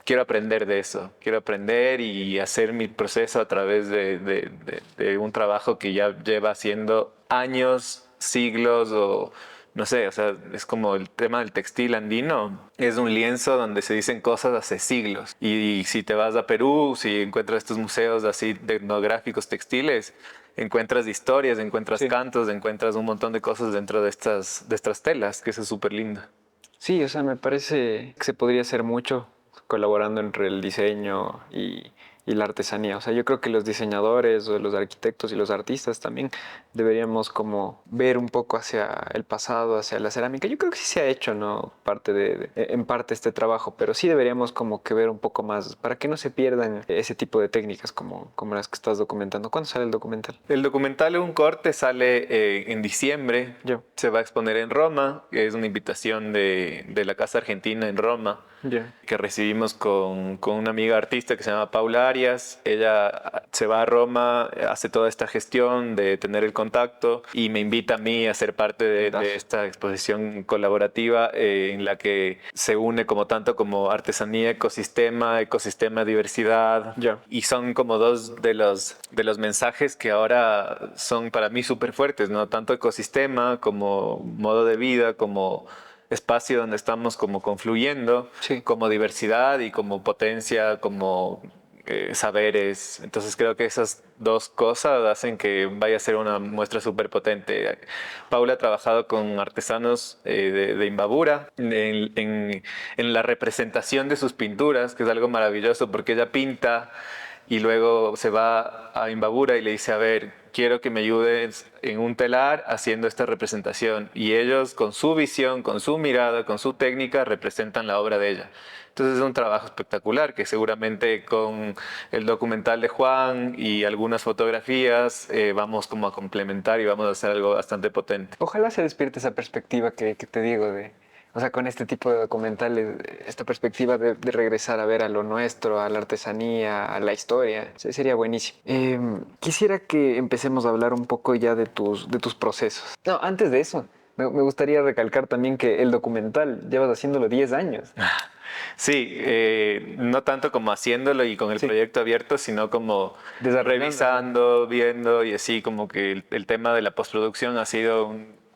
quiero aprender de eso, quiero aprender y hacer mi proceso a través de un trabajo que ya lleva haciendo años, siglos o no sé, o sea, es como el tema del textil andino, es un lienzo donde se dicen cosas hace siglos. Y si te vas a Perú, si encuentras estos museos así etnográficos textiles, encuentras historias, encuentras Sí. cantos, encuentras un montón de cosas dentro de estas telas, que eso es súper lindo. Sí, o sea, me parece que se podría hacer mucho colaborando entre el diseño y la artesanía. O sea, yo creo que los diseñadores o los arquitectos y los artistas también deberíamos como ver un poco hacia el pasado, hacia la cerámica. Yo creo que sí se ha hecho, ¿no? En parte este trabajo, pero sí deberíamos como que ver un poco más para que no se pierdan ese tipo de técnicas como las que estás documentando. ¿Cuándo sale el documental? El documental Un Corte sale en diciembre. Ya. Se va a exponer en Roma. Es una invitación de la Casa Argentina en Roma Ya. que recibimos con una amiga artista que se llama Paula Arias. Ella se va a Roma, hace toda esta gestión de tener el contacto y me invita a mí a ser parte de esta exposición colaborativa en la que se une como tanto como artesanía, ecosistema, diversidad. Ya. Y son como dos de los mensajes que ahora son para mí súper fuertes, ¿no? Tanto ecosistema como modo de vida, como espacio donde estamos como confluyendo, Sí. como diversidad y como potencia, como saberes. Entonces creo que esas dos cosas hacen que vaya a ser una muestra súper potente. Paula ha trabajado con artesanos de Imbabura en la representación de sus pinturas, que es algo maravilloso porque ella pinta y luego se va a Imbabura y le dice, a ver, quiero que me ayudes en un telar haciendo esta representación. Y ellos con su visión, con su mirada, con su técnica, representan la obra de ella. Entonces es un trabajo espectacular que seguramente con el documental de Juan y algunas fotografías vamos como a complementar y vamos a hacer algo bastante potente. Ojalá se despierte esa perspectiva que te digo o sea, con este tipo de documentales, esta perspectiva de regresar a ver a lo nuestro, a la artesanía, a la historia, sería buenísimo. Quisiera que empecemos a hablar un poco ya de tus procesos. No, antes de eso, me gustaría recalcar también que el documental llevas haciéndolo 10 años. Sí, no tanto como haciéndolo y con el Sí. proyecto abierto, sino como Desarrollando. revisando, viendo y así como que el tema de la postproducción ha sido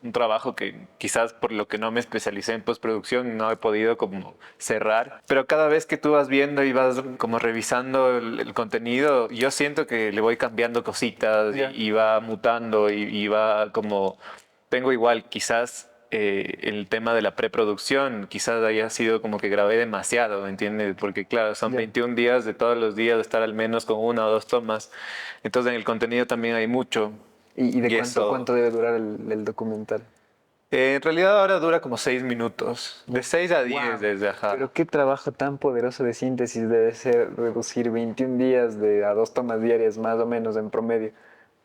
un trabajo que quizás por lo que no me especialicé en postproducción no he podido como cerrar. Pero cada vez que tú vas viendo y vas como revisando el contenido, yo siento que le voy cambiando cositas Ya. y va mutando y va como... Tengo igual quizás el tema de la preproducción, quizás haya sido como que grabé demasiado, ¿me entiendes? Porque claro, son Ya. 21 días de todos los días de estar al menos con 1 o 2 tomas. Entonces en el contenido también hay mucho. ¿Y de Y eso, cuánto debe durar el documental? en realidad ahora dura como 6 minutos, de 6 a 10 Wow. desde ajá. Pero qué trabajo tan poderoso de síntesis debe ser reducir 21 días a 2 tomas diarias más o menos en promedio.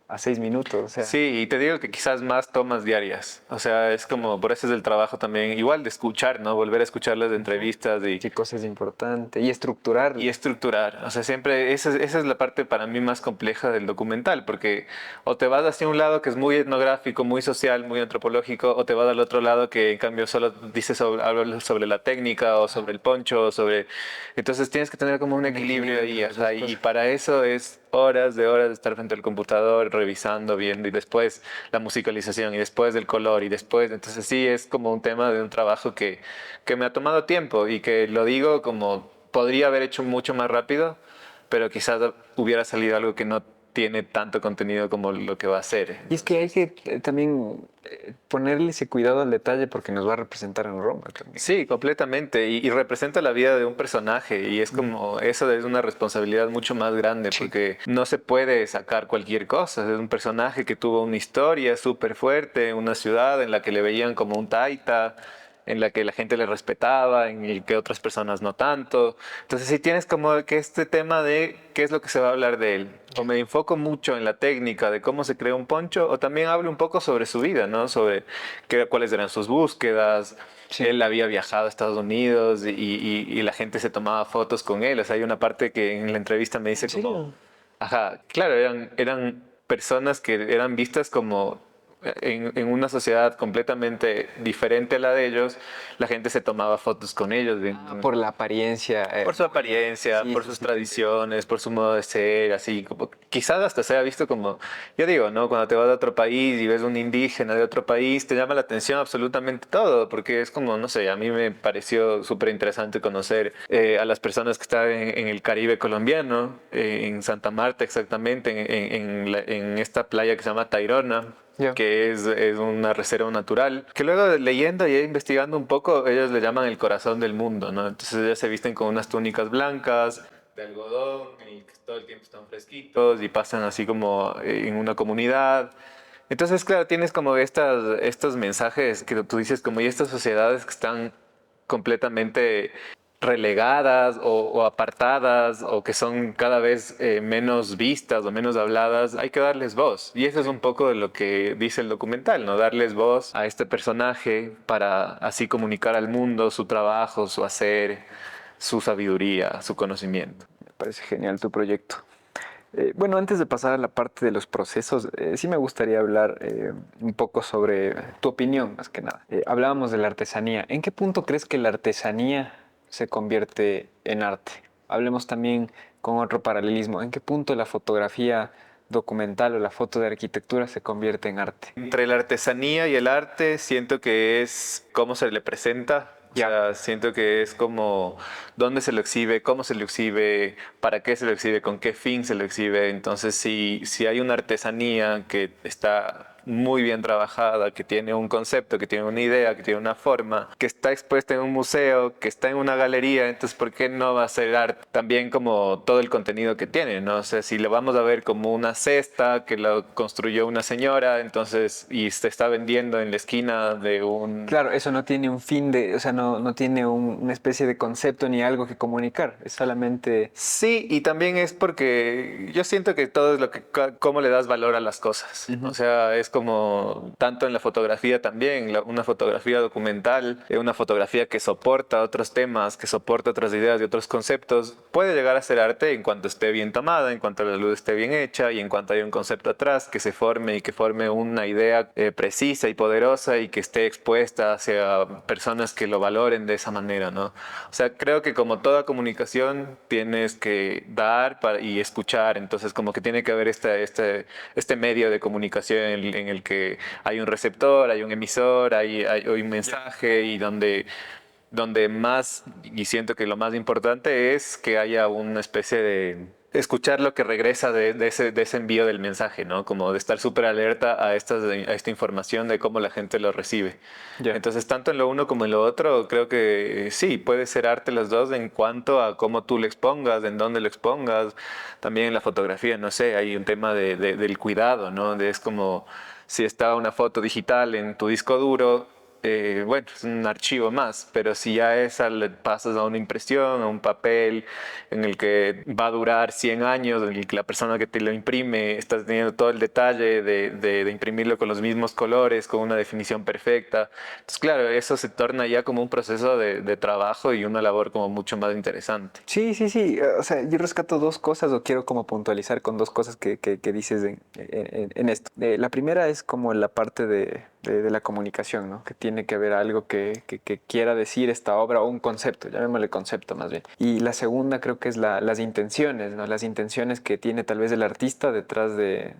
a 6 minutos, o sea. Sí, y te digo que quizás más tomas diarias. O sea, es como, por eso es el trabajo también, igual de escuchar, ¿no? Volver a escuchar las entrevistas Qué cosa es importante. Y estructurar. y estructurar. O sea, siempre, esa es la parte para mí más compleja del documental, porque o te vas hacia un lado que es muy etnográfico, muy social, muy antropológico, o te vas al otro lado que en cambio solo dices habla sobre la técnica o sobre el poncho, o sobre... Entonces tienes que tener como un equilibrio ahí, o sea, y para eso es horas de estar frente al computador, revisando, viendo, y después la musicalización, y después del color, y después, entonces sí, es como un tema de un trabajo que me ha tomado tiempo, y que lo digo como podría haber hecho mucho más rápido, pero quizás hubiera salido algo que no tiene tanto contenido como lo que va a ser. Y es que hay que también ponerle ese cuidado al detalle porque nos va a representar en Roma también. Sí, completamente. Y representa la vida de un personaje. Y es como, eso es una responsabilidad mucho más grande porque no se puede sacar cualquier cosa. Es un personaje que tuvo una historia súper fuerte, una ciudad en la que le veían como un taita, en la que la gente le respetaba, en el que otras personas no tanto. Entonces sí tienes como que este tema de qué es lo que se va a hablar de él. O me enfoco mucho en la técnica de cómo se crea un poncho, o también hablo un poco sobre su vida, ¿no? Sobre cuáles eran sus búsquedas. Sí. Él había viajado a Estados Unidos y la gente se tomaba fotos con él. O sea, hay una parte que en la entrevista me dice ¿En serio? como... Ajá, claro, eran personas que eran vistas como en una sociedad completamente diferente a la de ellos, la gente se tomaba fotos con ellos. Por la apariencia. Por su apariencia, Sí, por sí, sus sí. tradiciones, por su modo de ser, así como quizás hasta se ha visto como, yo digo, ¿no? Cuando te vas a otro país y ves un indígena de otro país, te llama la atención absolutamente todo, porque es como, no sé, a mí me pareció súper interesante conocer a las personas que están en el Caribe colombiano, en Santa Marta exactamente, en esta playa que se llama Tayrona. Ya. Que es una reserva natural, que luego leyendo y investigando un poco, ellos le llaman el corazón del mundo, ¿no? Entonces ellos se visten con unas túnicas blancas de algodón y que todo el tiempo están fresquitos y pasan así como en una comunidad. Entonces, claro, tienes como estos mensajes que tú dices como y estas sociedades que están completamente relegadas o apartadas o que son cada vez menos vistas o menos habladas, hay que darles voz. Y eso es un poco de lo que dice el documental, ¿no? Darles voz a este personaje para así comunicar al mundo su trabajo, su hacer, su sabiduría, su conocimiento. Me parece genial tu proyecto. Bueno, antes de pasar a la parte de los procesos, sí me gustaría hablar un poco sobre tu opinión, más que nada. Hablábamos de la artesanía. ¿En qué punto crees que la artesanía se convierte en arte? Hablemos también con otro paralelismo. ¿En qué punto la fotografía documental o la foto de arquitectura se convierte en arte? Entre la artesanía y el arte, siento que es cómo se le presenta. O sea, siento que es como dónde se lo exhibe, cómo se lo exhibe, para qué se lo exhibe, con qué fin se lo exhibe. Entonces, si hay una artesanía que está muy bien trabajada, que tiene un concepto, que tiene una idea, que tiene una forma, que está expuesta en un museo, que está en una galería, entonces ¿por qué no va a ser arte? También como todo el contenido que tiene, ¿no? O sea, si lo vamos a ver como una cesta que lo construyó una señora, entonces, y se está vendiendo en la esquina de un... Claro, eso no tiene un fin de, o sea, no tiene una especie de concepto ni algo que comunicar, es solamente... Sí, y también es porque yo siento que todo es lo que, cómo le das valor a las cosas. O sea, es como tanto en la fotografía también, una fotografía documental, una fotografía que soporta otros temas, que soporta otras ideas y otros conceptos, puede llegar a ser arte en cuanto esté bien tomada, en cuanto la luz esté bien hecha y en cuanto haya un concepto atrás que se forme y que forme una idea precisa y poderosa y que esté expuesta hacia personas que lo valoren de esa manera, ¿no? O sea, creo que como toda comunicación tienes que dar y escuchar, entonces como que tiene que haber este medio de comunicación en el que hay un receptor, hay un emisor, hay un mensaje y donde más, y siento que lo más importante es que haya una especie de escuchar lo que regresa de ese envío del mensaje, ¿no? Como de estar súper alerta a esta información de cómo la gente lo recibe. Ya. Entonces, tanto en lo uno como en lo otro, creo que sí, puede ser arte las dos en cuanto a cómo tú lo expongas, en dónde lo expongas. También en la fotografía, no sé, hay un tema del cuidado, ¿no? Es como si está una foto digital en tu disco duro, bueno, es un archivo más, pero si ya pasas a una impresión, a un papel en el que va a durar 100 años, en el que la persona que te lo imprime está teniendo todo el detalle de imprimirlo con los mismos colores, con una definición perfecta. Entonces, claro, eso se torna ya como un proceso de trabajo y una labor como mucho más interesante. Sí, sí, sí. O sea, yo rescato dos cosas o quiero como puntualizar con dos cosas que dices en esto. La primera es como la parte de la comunicación, ¿no? Que tiene que haber algo que quiera decir esta obra o un concepto, llamémosle concepto más bien. Y la segunda creo que es las intenciones, ¿no? Las intenciones que tiene tal vez el artista detrás de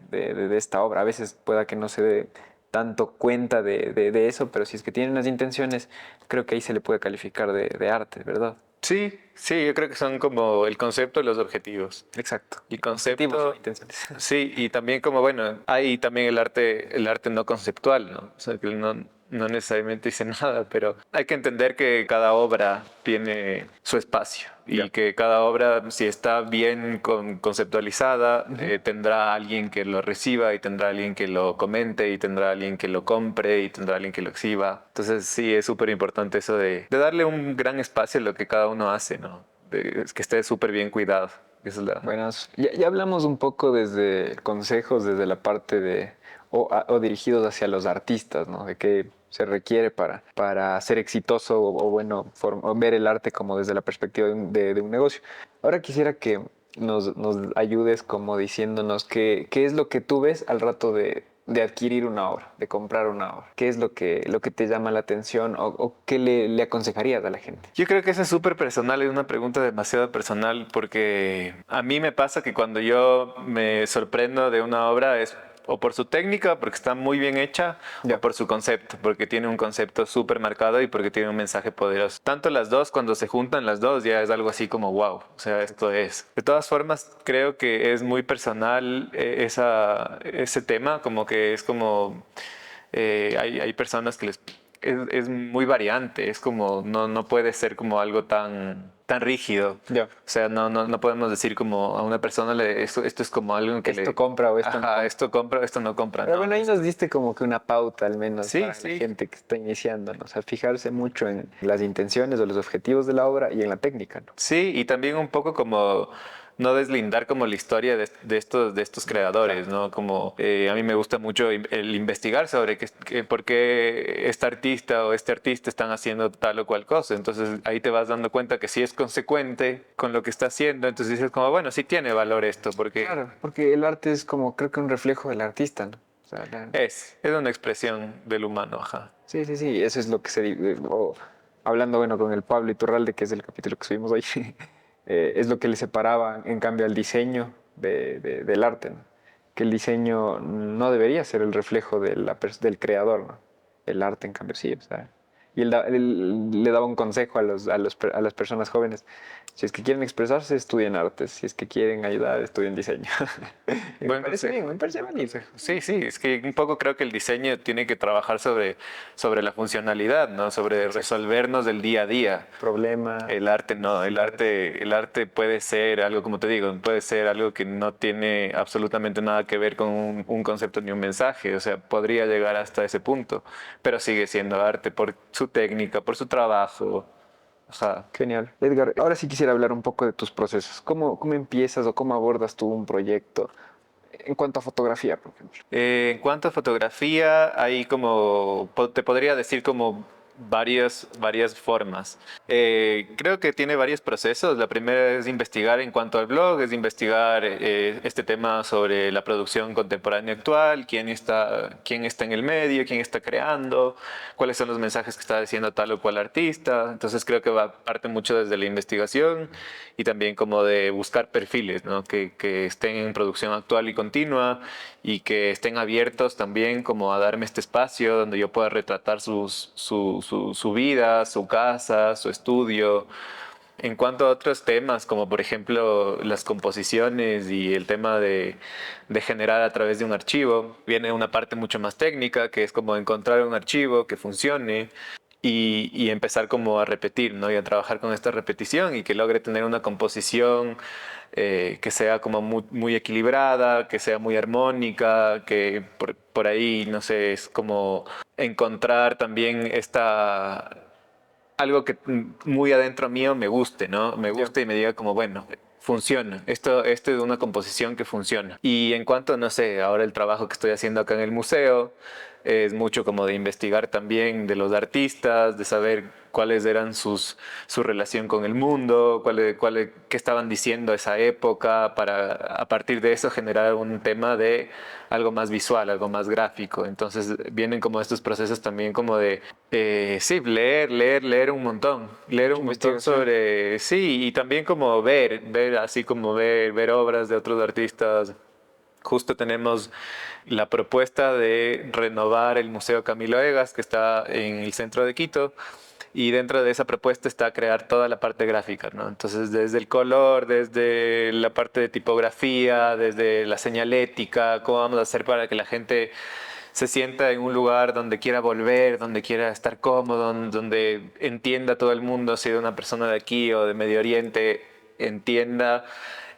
esta obra. A veces pueda que no se dé tanto cuenta de eso, pero si es que tiene unas intenciones, creo que ahí se le puede calificar de arte, ¿verdad? Sí, sí, yo creo que son como el concepto y los objetivos. Exacto. El Objetivos o concepto, intenciones. sí, y también como, bueno, hay también el arte no conceptual, ¿no? O sea, que no necesariamente dice nada, pero hay que entender que cada obra tiene su espacio y Ya. que cada obra, si está bien conceptualizada, Ujú. tendrá alguien que lo reciba y tendrá alguien que lo comente y tendrá alguien que lo compre y tendrá alguien que lo exhiba. Entonces sí, es súper importante eso de darle un gran espacio a lo que cada uno hace, ¿no? Que esté súper bien cuidado. Esa es la... Buenas. Ya hablamos un poco desde consejos, desde la parte o dirigidos hacia los artistas, ¿no? De qué se requiere para ser exitoso o bueno, o ver el arte como desde la perspectiva de un negocio. Ahora quisiera que nos ayudes como diciéndonos qué es lo que tú ves al rato de adquirir una obra, de comprar una obra. ¿Qué es lo que te llama la atención o qué le aconsejarías a la gente? Yo creo que eso es súper personal, es una pregunta demasiado personal porque a mí me pasa que cuando yo me sorprendo de una obra es o por su técnica, porque está muy bien hecha, o Ya. por su concepto, porque tiene un concepto súper marcado y porque tiene un mensaje poderoso. Tanto las dos, cuando se juntan las dos, ya es algo así como wow, o sea, esto es. De todas formas, creo que es muy personal ese tema, como que es como hay personas que es muy variante, es como, no puede ser como algo tan rígido. Ya. O sea, no podemos decir como a una persona, esto es como algo que Esto compra o esto no ajá, compra. esto compra, esto no compra, Pero no. bueno, ahí nos diste como que una pauta al menos Sí, para la sí. gente que está iniciando, ¿no? O sea, fijarse mucho en las intenciones o los objetivos de la obra y en la técnica, ¿no? Sí, y también un poco como no deslindar como la historia de estos creadores, ¿no? Como a mí me gusta mucho el investigar sobre por qué este artista o este artista están haciendo tal o cual cosa. Entonces ahí te vas dando cuenta que sí es consecuente con lo que está haciendo. Entonces dices como, bueno, sí tiene valor esto, porque Claro, porque el arte es como, creo que un reflejo del artista, ¿no? O sea, es una expresión del humano, ajá. sí, sí, sí, eso es lo que hablando, bueno, con el Pablo Iturralde, que es el capítulo que subimos hoy, es lo que le separaba, en cambio, al diseño del arte, ¿no? Que el diseño no debería ser el reflejo del creador, ¿no? El arte, en cambio, sí, o sea. Y él le daba un consejo a las personas jóvenes. Si es que quieren expresarse, estudien artes. Si es que quieren ayudar, estudien diseño. Y me Buen parece consejo. bien, me parece bonito. Sí, sí, es que un poco creo que el diseño tiene que trabajar sobre la funcionalidad, ¿no? Sobre resolvernos del día a día. Problema. El arte no, el arte puede ser algo, como te digo, puede ser algo que no tiene absolutamente nada que ver con un concepto ni un mensaje, o sea, podría llegar hasta ese punto, pero sigue siendo arte por su técnica, por su trabajo. Ajá. Genial. Edgar, ahora sí quisiera hablar un poco de tus procesos. ¿Cómo empiezas o cómo abordas tú un proyecto en cuanto a fotografía, por ejemplo? En cuanto a fotografía, hay como, te podría decir como varias formas. Creo que tiene varios procesos. La primera es investigar en cuanto al blog, es investigar este tema sobre la producción contemporánea actual, quién está en el medio, quién está creando, cuáles son los mensajes que está diciendo tal o cual artista. Entonces creo que parte mucho desde la investigación y también como de buscar perfiles, ¿no? Que estén en producción actual y continua y que estén abiertos también como a darme este espacio donde yo pueda retratar su vida, su casa, su estudio. En cuanto a otros temas, como por ejemplo las composiciones y el tema de generar a través de un archivo, viene una parte mucho más técnica, que es como encontrar un archivo que funcione y empezar como a repetir, ¿no? Y a trabajar con esta repetición y que logre tener una composición que sea como muy equilibrada, que sea muy armónica, que por ahí, no sé, es como encontrar también algo que muy adentro mío me guste, ¿no? Me guste y me diga como, bueno, funciona. Esto es una composición que funciona. Y en cuanto, no sé, ahora el trabajo que estoy haciendo acá en el museo es mucho como de investigar también de los artistas, de saber cuáles eran su relación con el mundo, qué estaban diciendo a esa época, para a partir de eso generar un tema de algo más visual, algo más gráfico. Entonces vienen como estos procesos también como de, sí, leer un montón. Leer un montón sobre, sí, y también como ver así como ver obras de otros artistas. Justo tenemos la propuesta de renovar el Museo Camilo Egas, que está en el centro de Quito, y dentro de esa propuesta está crear toda la parte gráfica, ¿no? Entonces, desde el color, desde la parte de tipografía, desde la señalética, cómo vamos a hacer para que la gente se sienta en un lugar donde quiera volver, donde quiera estar cómodo, donde entienda todo el mundo, si de una persona de aquí o de Medio Oriente, entienda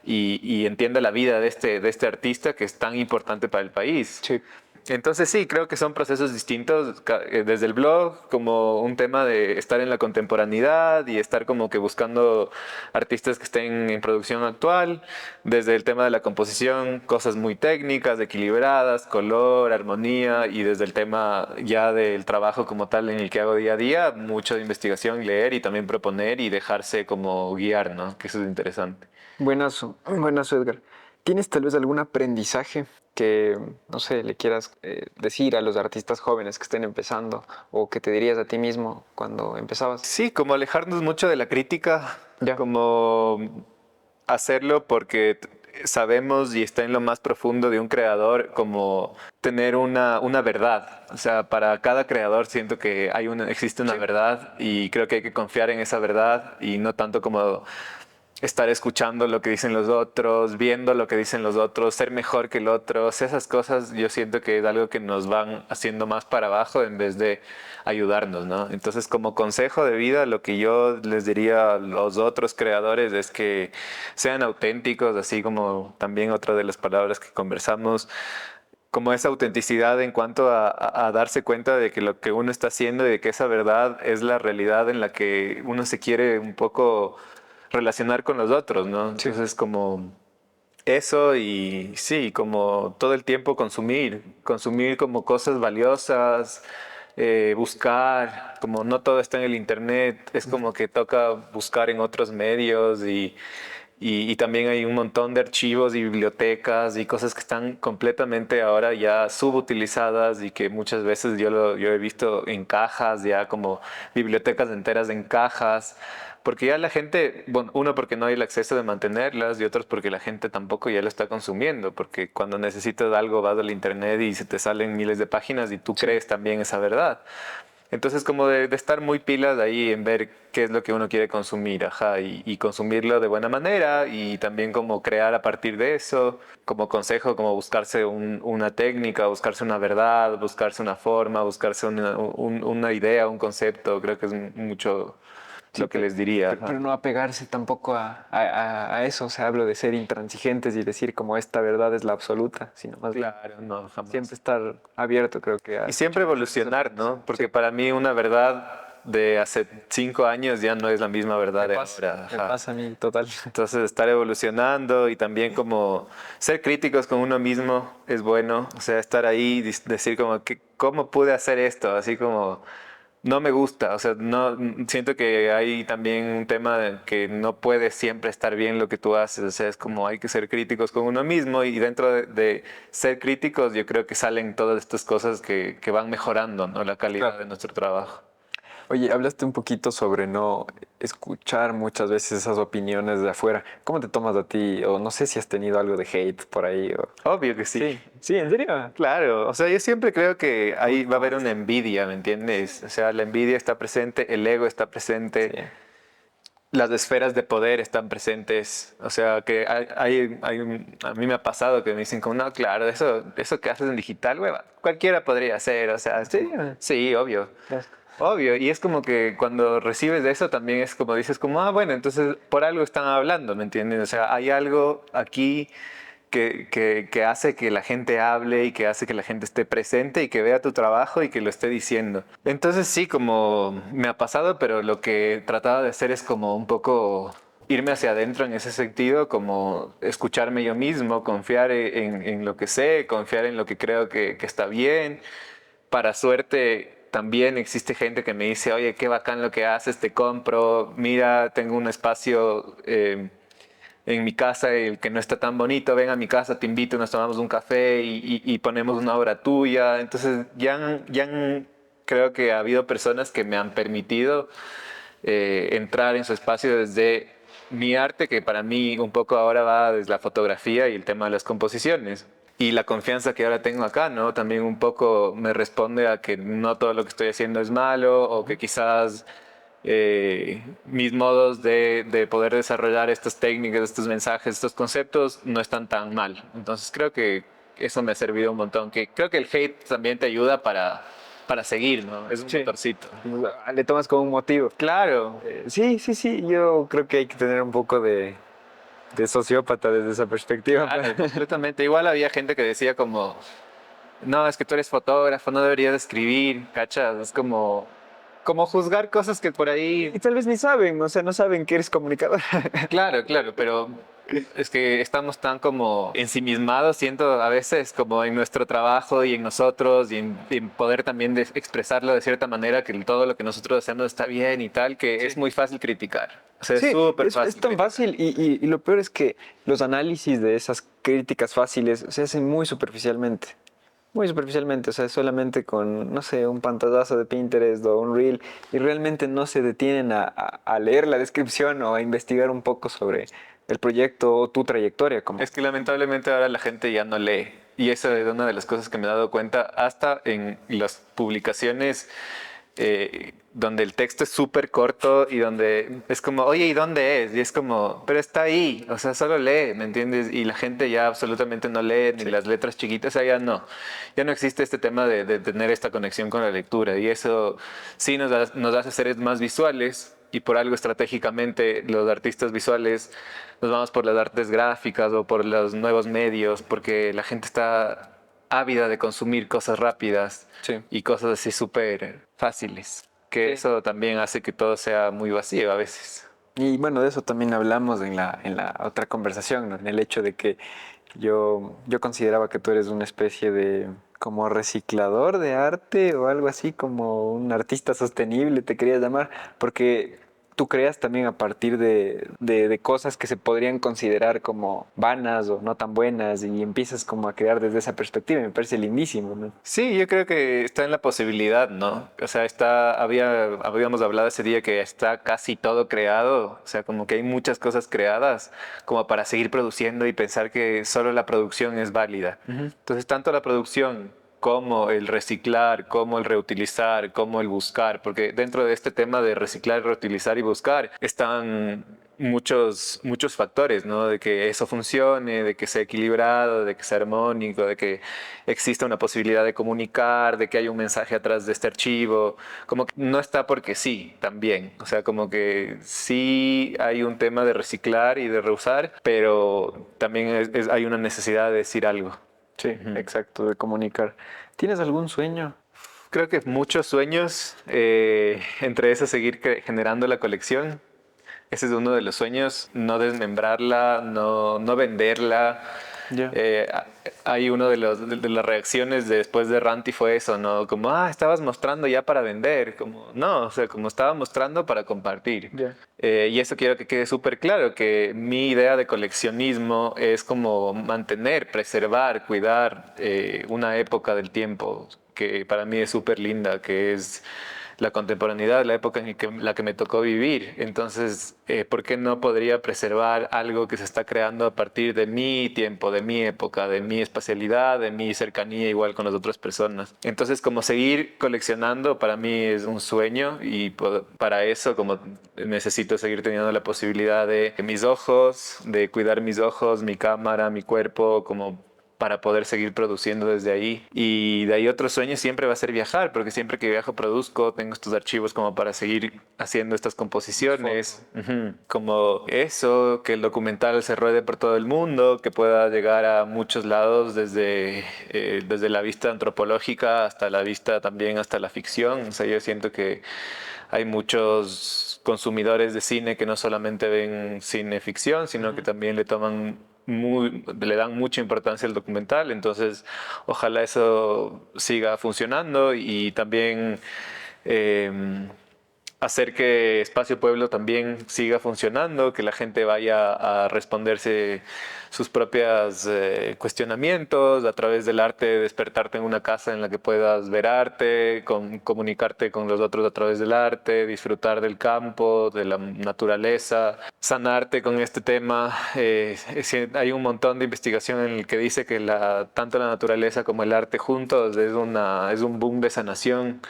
y entienda la vida de este artista que es tan importante para el país. Sí. Entonces sí, creo que son procesos distintos desde el blog como un tema de estar en la contemporaneidad y estar como que buscando artistas que estén en producción actual, desde el tema de la composición, cosas muy técnicas, equilibradas, color, armonía, y desde el tema ya del trabajo como tal en el que hago día a día, mucho de investigación, leer y también proponer y dejarse como guiar, ¿no? Que eso es interesante. Buenazo, buenazo, Edgar. ¿Tienes tal vez algún aprendizaje que, no sé, le quieras decir a los artistas jóvenes que estén empezando o que te dirías a ti mismo cuando empezabas? Sí, como alejarnos mucho de la crítica, Ya. como hacerlo porque sabemos y está en lo más profundo de un creador como tener una verdad. O sea, para cada creador siento que existe una verdad y creo que hay que confiar en esa verdad y no tanto como estar escuchando lo que dicen los otros, viendo lo que dicen los otros, ser mejor que el otro. O sea, esas cosas yo siento que es algo que nos van haciendo más para abajo en vez de ayudarnos, ¿no? Entonces, como consejo de vida, lo que yo les diría a los otros creadores es que sean auténticos, así como también otra de las palabras que conversamos, como esa autenticidad en cuanto a darse cuenta de que lo que uno está haciendo y de que esa verdad es la realidad en la que uno se quiere un poco relacionar con los otros, ¿no? Entonces, como eso y sí, como todo el tiempo consumir como cosas valiosas, buscar, como no todo está en el internet, es como que toca buscar en otros medios y también hay un montón de archivos y bibliotecas y cosas que están completamente ahora ya subutilizadas y que muchas veces yo he visto en cajas, ya como bibliotecas enteras en cajas, porque ya la gente, bueno, uno porque no hay el acceso de mantenerlas y otros porque la gente tampoco ya lo está consumiendo, porque cuando necesitas algo vas al internet y se te salen miles de páginas y tú crees también esa verdad. Entonces, como de estar muy pilas ahí en ver qué es lo que uno quiere consumir, ajá, y consumirlo de buena manera y también como crear a partir de eso, como consejo, como buscarse una técnica, buscarse una verdad, buscarse una forma, buscarse una idea, un concepto, creo que es mucho Sí, lo que les diría. pero no apegarse tampoco a eso, o sea, hablo de ser intransigentes y decir como esta verdad es la absoluta, sino más bien Claro, no, jamás. siempre estar abierto, creo que Y siempre evolucionar, ¿no? Porque para mí una verdad de hace 5 años ya no es la misma verdad de ahora. me Ajá. pasa a mí total. Entonces estar evolucionando y también como ser críticos con uno mismo es bueno. O sea, estar ahí, decir como, ¿cómo pude hacer esto? Así como, no me gusta. O sea, no, siento que hay también un tema de que no puede siempre estar bien lo que tú haces. O sea, es como hay que ser críticos con uno mismo y dentro de ser críticos yo creo que salen todas estas cosas que van mejorando, ¿no? La calidad de nuestro trabajo. Oye, hablaste un poquito sobre no escuchar muchas veces esas opiniones de afuera. ¿Cómo te tomas a ti? O no sé si has tenido algo de hate por ahí. Obvio que sí. Sí, sí, ¿en serio? Claro, o sea, yo siempre creo que ahí va a haber una envidia, ¿me entiendes? O sea, la envidia está presente, el ego está presente, Sí. las esferas de poder están presentes. O sea, que a mí me ha pasado que me dicen como, no, claro, eso que haces en digital, hueva, cualquiera podría hacer. O sea, ¿En serio? sí, obvio. Obvio, y es como que cuando recibes de eso también es como dices como, ah, bueno, entonces por algo están hablando, ¿me entiendes? O sea, hay algo aquí que hace que la gente hable y que hace que la gente esté presente y que vea tu trabajo y que lo esté diciendo. Entonces sí, como me ha pasado, pero lo que trataba de hacer es como un poco irme hacia adentro en ese sentido, como escucharme yo mismo, confiar en lo que sé, confiar en lo que creo que está bien. Para suerte, también existe gente que me dice, oye, qué bacán lo que haces, te compro, mira, tengo un espacio en mi casa, el que no está tan bonito, ven a mi casa, te invito, nos tomamos un café y ponemos una obra tuya. Entonces, creo que ha habido personas que me han permitido entrar en su espacio desde mi arte, que para mí un poco ahora va desde la fotografía y el tema de las composiciones. Y la confianza que ahora tengo acá, ¿no? También un poco me responde a que no todo lo que estoy haciendo es malo o que quizás mis modos de poder desarrollar estas técnicas, estos mensajes, estos conceptos no están tan mal. Entonces creo que eso me ha servido un montón. Que creo que el hate también te ayuda para seguir, ¿no? Es un Sí. motorcito. Le tomas como un motivo. Claro. Sí, sí, sí, yo creo que hay que tener un poco de sociópata desde esa perspectiva. Claro, completamente. Igual había gente que decía como, no, es que tú eres fotógrafo, no deberías escribir, ¿cachas? Es como juzgar cosas que por ahí. Y tal vez ni saben, o sea, no saben que eres comunicador. Claro, claro, pero es que estamos tan como ensimismados, siento a veces como en nuestro trabajo y en nosotros y en poder también expresarlo de cierta manera que todo lo que nosotros hacemos está bien y tal, que es muy fácil criticar. O sea, es Sí, súper fácil. es tan criticar. fácil y lo peor es que los análisis de esas críticas fáciles se hacen muy superficialmente. Muy superficialmente, o sea, solamente con, no sé, un pantallazo de Pinterest o un Reel y realmente no se detienen a leer la descripción o a investigar un poco sobre el proyecto o tu trayectoria. Como... Es que lamentablemente ahora la gente ya no lee. Y eso es una de las cosas que me he dado cuenta hasta en las publicaciones donde el texto es súper corto y donde es como, oye, ¿y dónde es? Y es como, pero está ahí, o sea, solo lee, ¿me entiendes? Y la gente ya absolutamente no lee, ni las letras chiquitas, o sea, ya no existe este tema de tener esta conexión con la lectura. Y eso sí nos hace seres más visuales y por algo estratégicamente los artistas visuales nos vamos por las artes gráficas o por los nuevos medios, porque la gente está ávida de consumir cosas rápidas Sí. y cosas así súper fáciles, que Sí. eso también hace que todo sea muy vacío a veces. Y bueno, de eso también hablamos en la otra conversación, ¿no? En el hecho de que yo consideraba que tú eres una especie de como reciclador de arte o algo así, como un artista sostenible, te quería llamar, porque tú creas también a partir de cosas que se podrían considerar como vanas o no tan buenas y empiezas como a crear desde esa perspectiva y me parece lindísimo, ¿no? Sí, yo creo que está en la posibilidad, ¿no? O sea, habíamos hablado ese día que está casi todo creado, o sea, como que hay muchas cosas creadas como para seguir produciendo y pensar que solo la producción es válida. Entonces, tanto la producción como el reciclar, como el reutilizar, como el buscar, porque dentro de este tema de reciclar, reutilizar y buscar están muchos factores, ¿no? De que eso funcione, de que sea equilibrado, de que sea armónico, de que exista una posibilidad de comunicar, de que haya un mensaje atrás de este archivo, como que no está porque sí, también, o sea, como que sí hay un tema de reciclar y de reusar, pero también hay una necesidad de decir algo. Sí, exacto, de comunicar. ¿Tienes algún sueño? Creo que muchos sueños, entre esos seguir generando la colección. Ese es uno de los sueños, no desmembrarla, no venderla. Ya. Hay uno de las reacciones después de Ranty fue eso, ¿no? Como, estabas mostrando ya para vender. Como, no, o sea, como estaba mostrando para compartir. Ya. Y eso quiero que quede súper claro, que mi idea de coleccionismo es como mantener, preservar, cuidar una época del tiempo que para mí es súper linda, que es la contemporaneidad, la época en la que me tocó vivir. Entonces, ¿por qué no podría preservar algo que se está creando a partir de mi tiempo, de mi época, de mi espacialidad, de mi cercanía igual con las otras personas? Entonces, como seguir coleccionando para mí es un sueño y para eso como necesito seguir teniendo la posibilidad de que mis ojos, de cuidar mis ojos, mi cámara, mi cuerpo, como para poder seguir produciendo desde ahí. Y de ahí otro sueño siempre va a ser viajar, porque siempre que viajo produzco, tengo estos archivos como para seguir haciendo estas composiciones. Como eso, que el documental se ruede por todo el mundo, que pueda llegar a muchos lados desde la vista antropológica hasta la vista también hasta la ficción. O sea, yo siento que hay muchos consumidores de cine que no solamente ven cine ficción, sino que también le dan mucha importancia al documental. Entonces, ojalá eso siga funcionando y también hacer que Espacio Pueblo también siga funcionando, que la gente vaya a responderse sus propios cuestionamientos a través del arte, despertarte en una casa en la que puedas ver arte, comunicarte con los otros a través del arte, disfrutar del campo, de la naturaleza, sanarte con este tema. Hay un montón de investigación en el que dice que tanto la naturaleza como el arte juntos es un boom de sanación.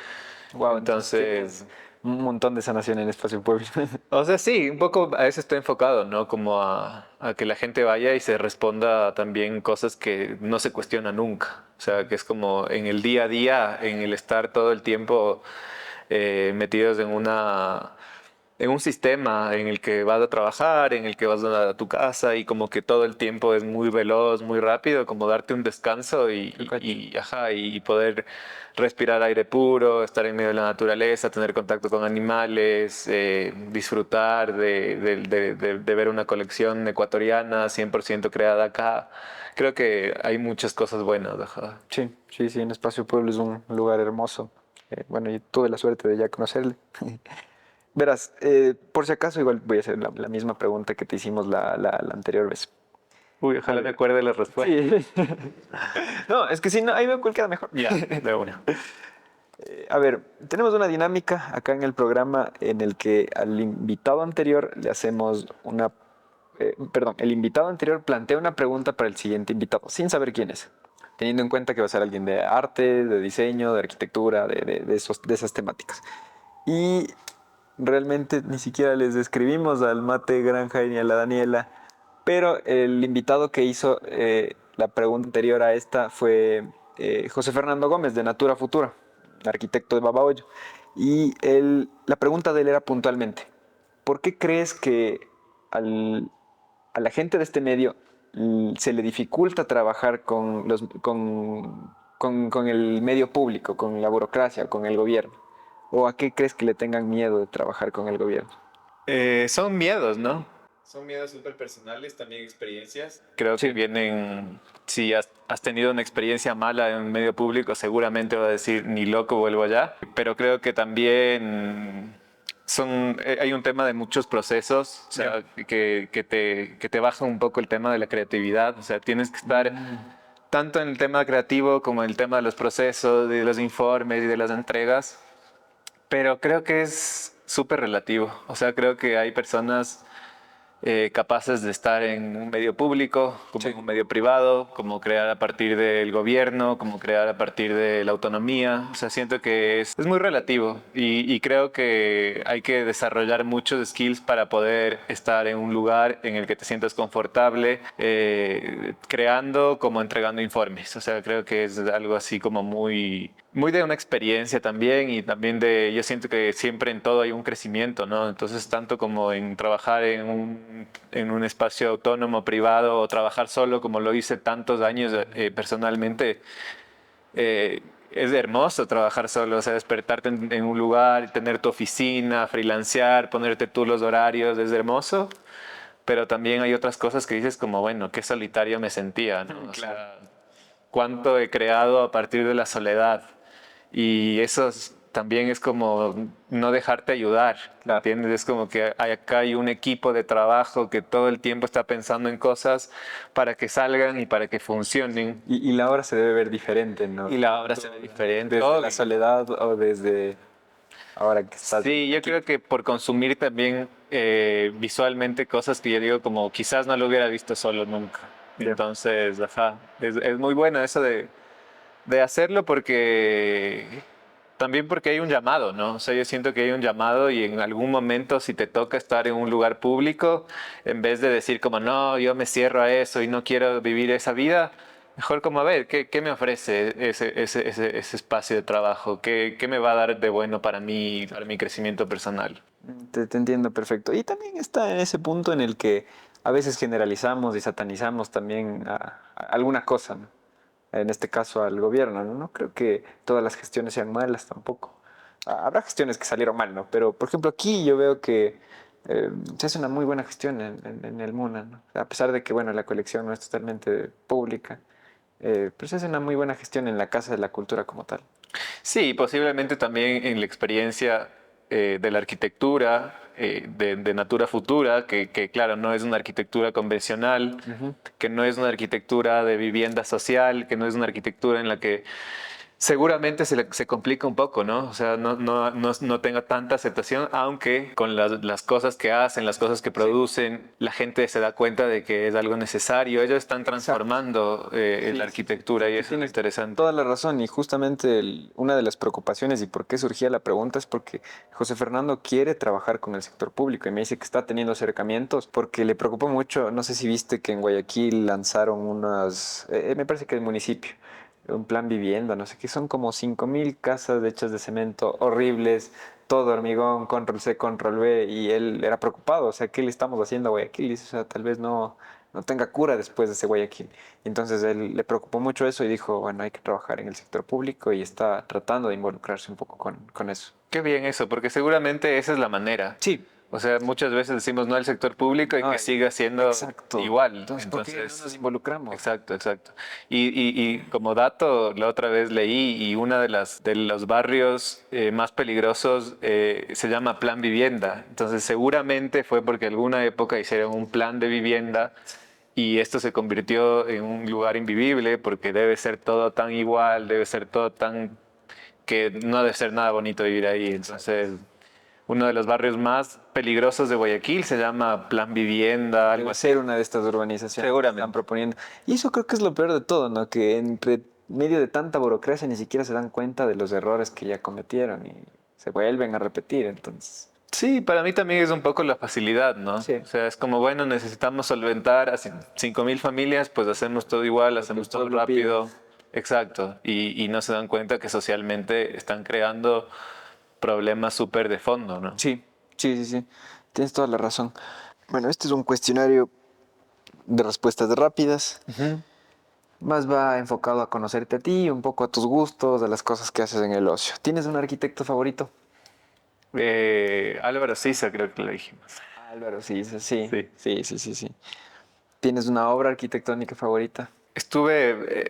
Wow, Entonces, un montón de sanación en Espacio Pueblo. o sea, sí, un poco a eso estoy enfocado, ¿no? Como a que la gente vaya y se responda también cosas que no se cuestionan nunca. O sea, que es como en el día a día, en el estar todo el tiempo metidos en un sistema en el que vas a trabajar, en el que vas a tu casa y como que todo el tiempo es muy veloz, muy rápido, como darte un descanso y poder respirar aire puro, estar en medio de la naturaleza, tener contacto con animales, disfrutar de ver una colección ecuatoriana 100% creada acá. Creo que hay muchas cosas buenas, ajá. Sí, sí, sí, en Espacio Pueblo es un lugar hermoso. Bueno, yo tuve la suerte de ya conocerle. Verás, por si acaso, igual voy a hacer la misma pregunta que te hicimos la anterior vez. Uy, ojalá me acuerde la respuesta. Sí. No, es que si no, ahí veo cuál queda mejor. Ya, de una. A ver, tenemos una dinámica acá en el programa en el que al invitado anterior le hacemos perdón, el invitado anterior plantea una pregunta para el siguiente invitado, sin saber quién es, teniendo en cuenta que va a ser alguien de arte, de diseño, de arquitectura, de esas temáticas. Y realmente ni siquiera les describimos al Mate Granja ni a la Daniela, pero el invitado que hizo la pregunta anterior a esta fue José Fernando Gómez de Natura Futura, arquitecto de Babahoyo. Y la pregunta de él era puntualmente, ¿por qué crees que a la gente de este medio se le dificulta trabajar con el medio público, con la burocracia, con el gobierno? ¿O a qué crees que le tengan miedo de trabajar con el gobierno? Son miedos, ¿no? Son miedos súper personales, también experiencias. Creo que vienen, si has tenido una experiencia mala en medio público, seguramente va a decir, ni loco vuelvo allá. Pero creo que también hay un tema de muchos procesos, o sea, que te baja un poco el tema de la creatividad. O sea, tienes que estar tanto en el tema creativo como en el tema de los procesos, de los informes y de las entregas. Pero creo que es súper relativo. O sea, creo que hay personas capaces de estar en un medio público, como en un medio privado, como crear a partir del gobierno, como crear a partir de la autonomía. O sea, siento que es muy relativo y creo que hay que desarrollar muchos skills para poder estar en un lugar en el que te sientas confortable, creando como entregando informes. O sea, creo que es algo así como muy de una experiencia también y también yo siento que siempre en todo hay un crecimiento, ¿no? Entonces, tanto como en trabajar en un espacio autónomo, privado, o trabajar solo, como lo hice tantos años personalmente, es hermoso trabajar solo, o sea, despertarte en un lugar, tener tu oficina, freelancear, ponerte tú los horarios, es hermoso. Pero también hay otras cosas que dices como, bueno, qué solitario me sentía, ¿no? O sea, cuánto he creado a partir de la soledad. Y también es como no dejarte ayudar, ¿entiendes? Es como que acá hay un equipo de trabajo que todo el tiempo está pensando en cosas para que salgan y para que funcionen. Y la obra se debe ver diferente, ¿no? Y la obra se ve diferente. Desde la soledad o desde ahora que estás... Sí, yo creo que por consumir también visualmente cosas que yo digo como quizás no lo hubiera visto solo nunca. Entonces, ajá, es muy bueno eso de hacerlo también porque hay un llamado, ¿no? O sea, yo siento que hay un llamado y en algún momento si te toca estar en un lugar público, en vez de decir como, no, yo me cierro a eso y no quiero vivir esa vida, Mejor como a ver, ¿qué me ofrece ese espacio de trabajo? ¿Qué me va a dar de bueno para mi crecimiento personal? Te entiendo perfecto. Y también está en ese punto en el que a veces generalizamos y satanizamos también a alguna cosa, ¿no? En este caso al gobierno, ¿no? No creo que todas las gestiones sean malas tampoco. Habrá gestiones que salieron mal, ¿no? Pero, por ejemplo, aquí yo veo que se hace una muy buena gestión en el MUNA, ¿no? A pesar de que, bueno, la colección no es totalmente pública, pero se hace una muy buena gestión en la Casa de la Cultura como tal. Sí, posiblemente también en la experiencia de la arquitectura, de Natura Futura, que claro, no es una arquitectura convencional, Ujú. que no es una arquitectura de vivienda social, que no es una arquitectura en la que seguramente se complica un poco, ¿no? O sea, no tenga tanta aceptación, aunque con las cosas que hacen, las cosas que producen, la gente se da cuenta de que es algo necesario. Ellos están Exacto. transformando Sí, la sí, arquitectura y sí, eso es tienes interesante. toda la razón y justamente una de las preocupaciones y por qué surgía la pregunta es porque José Fernando quiere trabajar con el sector público y me dice que está teniendo acercamientos porque le preocupó mucho, no sé si viste que en Guayaquil lanzaron unas, me parece que el municipio, un plan vivienda, no sé qué, son como 5.000 casas hechas de cemento horribles, todo hormigón, control C, control V, y él era preocupado, o sea, ¿qué le estamos haciendo a Guayaquil? Dice, o sea, tal vez no tenga cura después de ese Guayaquil. Entonces él le preocupó mucho eso y dijo, bueno, hay que trabajar en el sector público y está tratando de involucrarse un poco con eso. Qué bien eso, porque seguramente esa es la manera. Sí. O sea, muchas veces decimos no al sector público y que Ay, siga siendo exacto. igual. Entonces, ¿por qué no nos Entonces, involucramos? exacto, exacto. Y como dato, la otra vez leí y una de los barrios más peligrosos se llama Plan Vivienda. Entonces, seguramente fue porque alguna época hicieron un plan de vivienda y esto se convirtió en un lugar invivible porque debe ser todo tan igual, debe ser todo tan que no debe ser nada bonito vivir ahí. Entonces, uno de los barrios más peligrosos de Guayaquil se llama Plan Vivienda, algo Debe así. ser una de estas urbanizaciones que están Seguramente. proponiendo. Y eso creo que es lo peor de todo, ¿no? Que entre medio de tanta burocracia ni siquiera se dan cuenta de los errores que ya cometieron y se vuelven a repetir, entonces. Sí, para mí también es un poco la facilidad, ¿no? Sí. O sea, es como, bueno, necesitamos solventar a 5.000 familias, pues hacemos todo igual, Lo que el hacemos todo pueblo pide. rápido. Exacto. Y no se dan cuenta que socialmente están creando problemas súper de fondo, ¿no? Sí, sí, sí, sí. Tienes toda la razón. Bueno, este es un cuestionario de respuestas rápidas. Ujú. Más va enfocado a conocerte a ti, un poco a tus gustos, a las cosas que haces en el ocio. ¿Tienes un arquitecto favorito? Álvaro Siza, creo que lo dijimos. Álvaro, sí, sí, Sí. sí, sí, sí, sí. ¿Tienes una obra arquitectónica favorita?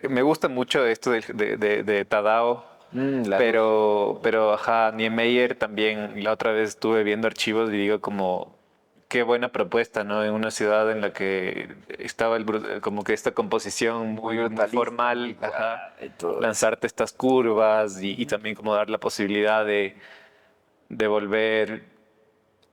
Me gusta mucho esto de Tadao, La luz. pero ajá, Niemeyer también, la otra vez estuve viendo archivos y digo como, qué buena propuesta, ¿no? En una ciudad en la que estaba como que esta composición Muy muy brutalista, muy formal, ajá, guay, y todo eso. lanzarte estas curvas y también como dar la posibilidad de volver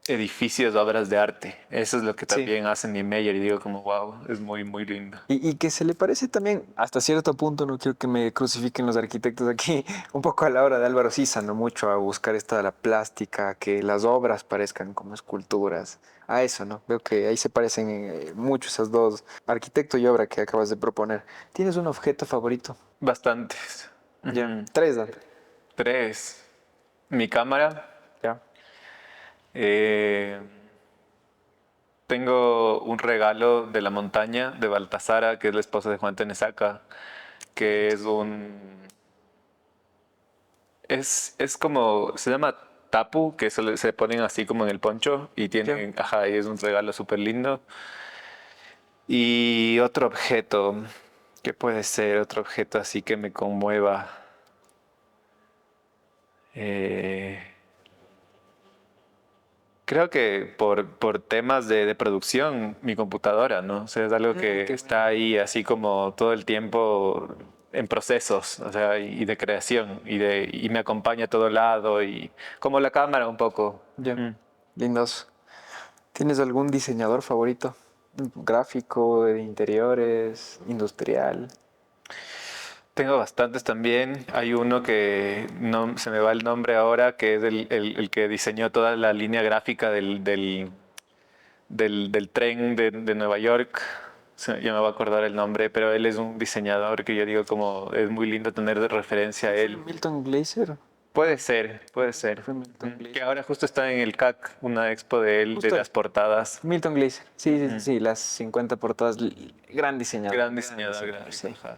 edificios, obras de arte. Eso es lo que Sí. también hacen Niemeyer y digo como, wow, es muy, muy lindo. Y que se le parece también, hasta cierto punto, no quiero que me crucifiquen los arquitectos aquí, un poco a la obra de Álvaro Siza, no mucho a buscar esta de la plástica, que las obras parezcan como esculturas, a eso, ¿no? Veo que ahí se parecen mucho esas dos, arquitecto y obra que acabas de proponer. ¿Tienes un objeto favorito? Bastantes. Ya. Ujú. Tres, dale. Tres. Mi cámara. Ya. Eh, tengo un regalo de la montaña de Baltasara, que es la esposa de Juan Tenesaca, que es es como, se llama tapu, que se ponen así como en el poncho y Ya. tienen, ajá, y es un regalo súper lindo. Y otro objeto, ¿qué puede ser? Otro objeto así que me conmueva. Eh, Creo que por temas de producción, mi computadora, ¿no? O sea, es algo que Qué está buena. ahí así como todo el tiempo en procesos, o sea, y de creación, y me acompaña a todo lado, y como la cámara un poco. Ya. Mm. Lindos. ¿Tienes algún diseñador favorito? Gráfico, de interiores, industrial. Tengo bastantes también. Hay uno que no se me va el nombre ahora, que es el que diseñó toda la línea gráfica del tren de Nueva York. Ya me voy a acordar el nombre, pero él es un diseñador que yo digo como es muy lindo tener de referencia a él. Milton Glaser. Puede ser, puede ser. Fue Milton Que Glaser. ahora justo está en el CAC, una expo de él, de Justo las portadas. Milton Glaser. Sí, sí, sí, las 50 portadas. Gran diseñador. Gran diseñador, gran Sí. ajá.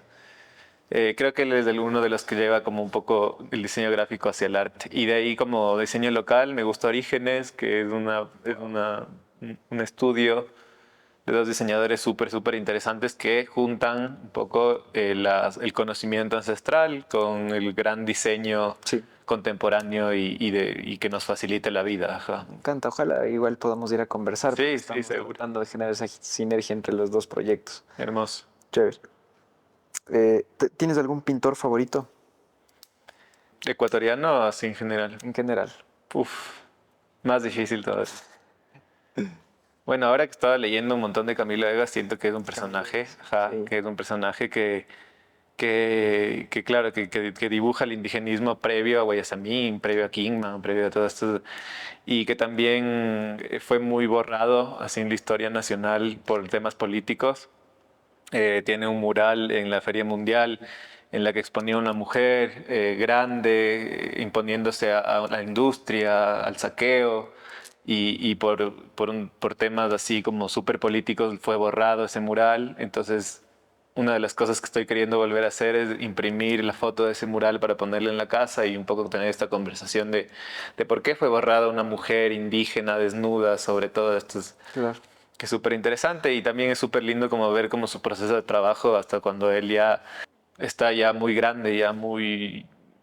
Creo que él es uno de los que lleva como un poco el diseño gráfico hacia el arte. Y de ahí como diseño local me gusta Orígenes, que un estudio de dos diseñadores súper interesantes que juntan un poco el conocimiento ancestral con el gran diseño Sí. contemporáneo y que nos facilite la vida. Ajá. Me encanta. Ojalá igual podamos ir a conversar. Sí, porque sí, estamos seguro. tratando de generar esa sinergia entre los dos proyectos. Hermoso. Chévere. ¿Tienes algún pintor favorito Ecuatoriano, así en general. en general? Uf, más difícil todo eso. Bueno, ahora que estaba leyendo un montón de Camilo Egas, siento que es un personaje, ajá, Sí. que es un personaje que claro, que dibuja el indigenismo previo a Guayasamín, previo a Kingman, previo a todo esto, y que también fue muy borrado así en la historia nacional por temas políticos. Tiene un mural en la Feria Mundial en la que exponía una mujer grande, imponiéndose a la industria, al saqueo, y por temas así como súper políticos fue borrado ese mural. Entonces, una de las cosas que estoy queriendo volver a hacer es imprimir la foto de ese mural para ponerla en la casa y un poco tener esta conversación de por qué fue borrada una mujer indígena desnuda sobre todo estos Claro. que es súper interesante y también es súper lindo como ver como su proceso de trabajo hasta cuando él ya está ya muy grande,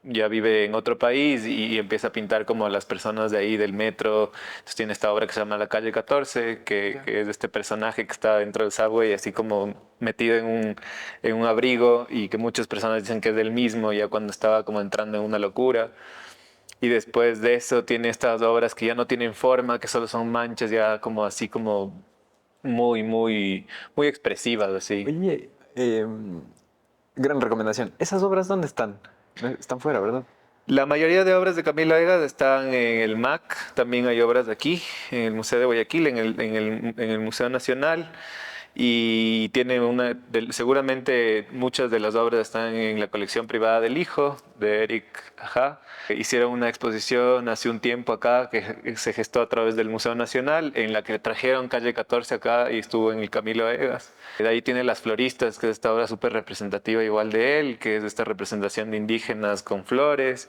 ya vive en otro país y empieza a pintar como a las personas de ahí del metro. Entonces tiene esta obra que se llama La Calle 14, que es de este personaje que está dentro del subway así como metido en un abrigo y que muchas personas dicen que es del mismo ya cuando estaba como entrando en una locura. Y después de eso tiene estas obras que ya no tienen forma, que solo son manchas ya como así como muy expresivas, así. Oye, gran recomendación. ¿Esas obras dónde están? Están fuera, ¿verdad? La mayoría de obras de Camilo Egas están en el MAC, también hay obras de aquí, en el Museo de Guayaquil, en el Museo Nacional, y tiene seguramente muchas de las obras están en la colección privada del hijo, de Eric Ajá. Hicieron una exposición hace un tiempo acá que se gestó a través del Museo Nacional, en la que trajeron Calle 14 acá y estuvo en el Camilo Egas. De ahí tiene Las Floristas, que es esta obra súper representativa igual de él, que es esta representación de indígenas con flores.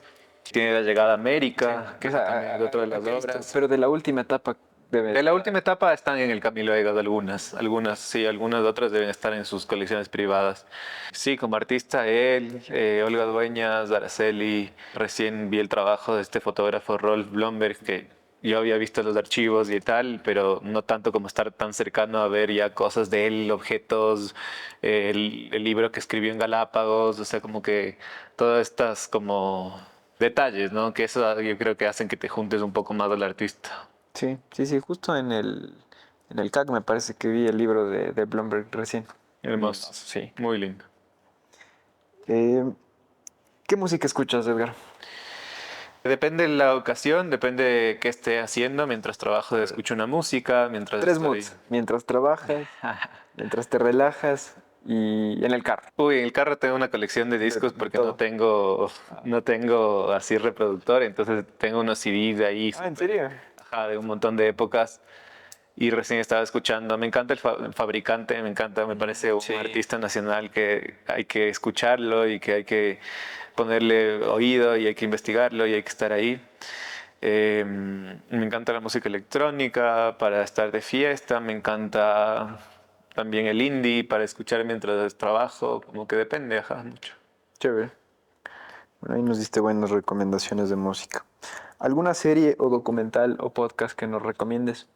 Tiene La Llegada a América, que es también otra de las obras. Pero de la última etapa debe De la última etapa están en el Camilo Egas algunas sí, algunas otras deben estar en sus colecciones privadas. Sí, como artista él, Olga Dueñas, Araceli, recién vi el trabajo de este fotógrafo Rolf Blomberg que yo había visto los archivos y tal, pero no tanto como estar tan cercano a ver ya cosas de él, objetos, el libro que escribió en Galápagos, o sea, como que todas estas como detalles, ¿no? Que eso yo creo que hacen que te juntes un poco más al artista. Sí, sí, sí, justo en el CAC me parece que vi el libro de Bloomberg recién. Hermoso, Sí. muy lindo. Eh, ¿Qué música escuchas, Edgar? Depende de la ocasión, depende de qué esté haciendo. Mientras trabajo escucho una música, mientras Tres estoy... moods. Mientras trabajas, mientras te relajas y en el carro. Uy, en el carro tengo una colección de discos De porque todo. no tengo así reproductor, entonces tengo unos CDs de ahí, ¿En serio? ajá, de un montón de épocas. Y recién estaba escuchando, me encanta el Fabricante, me encanta, me parece un Sí. artista nacional que hay que escucharlo y que hay que ponerle oído y hay que investigarlo y hay que estar ahí. Me encanta la música electrónica para estar de fiesta, me encanta también el indie para escuchar mientras trabajo, como que depende, ajá, mucho. Chévere. Bueno, ahí nos diste buenas recomendaciones de música. ¿Alguna serie o documental o podcast que nos recomiendes?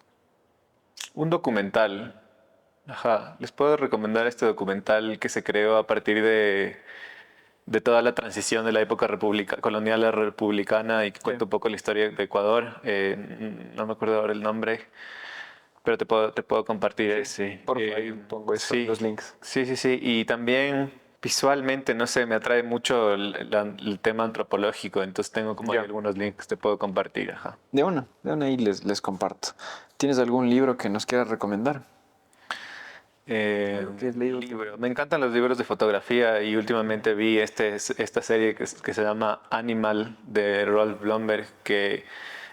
Un documental. Ajá, les puedo recomendar este documental que se creó a partir de toda la transición de la época colonial a republicana y que cuenta un poco la historia de Ecuador. No me acuerdo ahora el nombre, pero te puedo compartir ese. Por favor, ahí pongo eso, sí, los links. sí. Y también visualmente, no sé, me atrae mucho el tema antropológico, entonces tengo como ahí Ya. algunos links que te puedo compartir. Ajá. De una ahí les comparto. ¿Tienes algún libro que nos quieras recomendar? ¿Qué has leído? Libro. Me encantan los libros de fotografía y últimamente vi esta serie que se llama Animal de Rolf Blomberg, que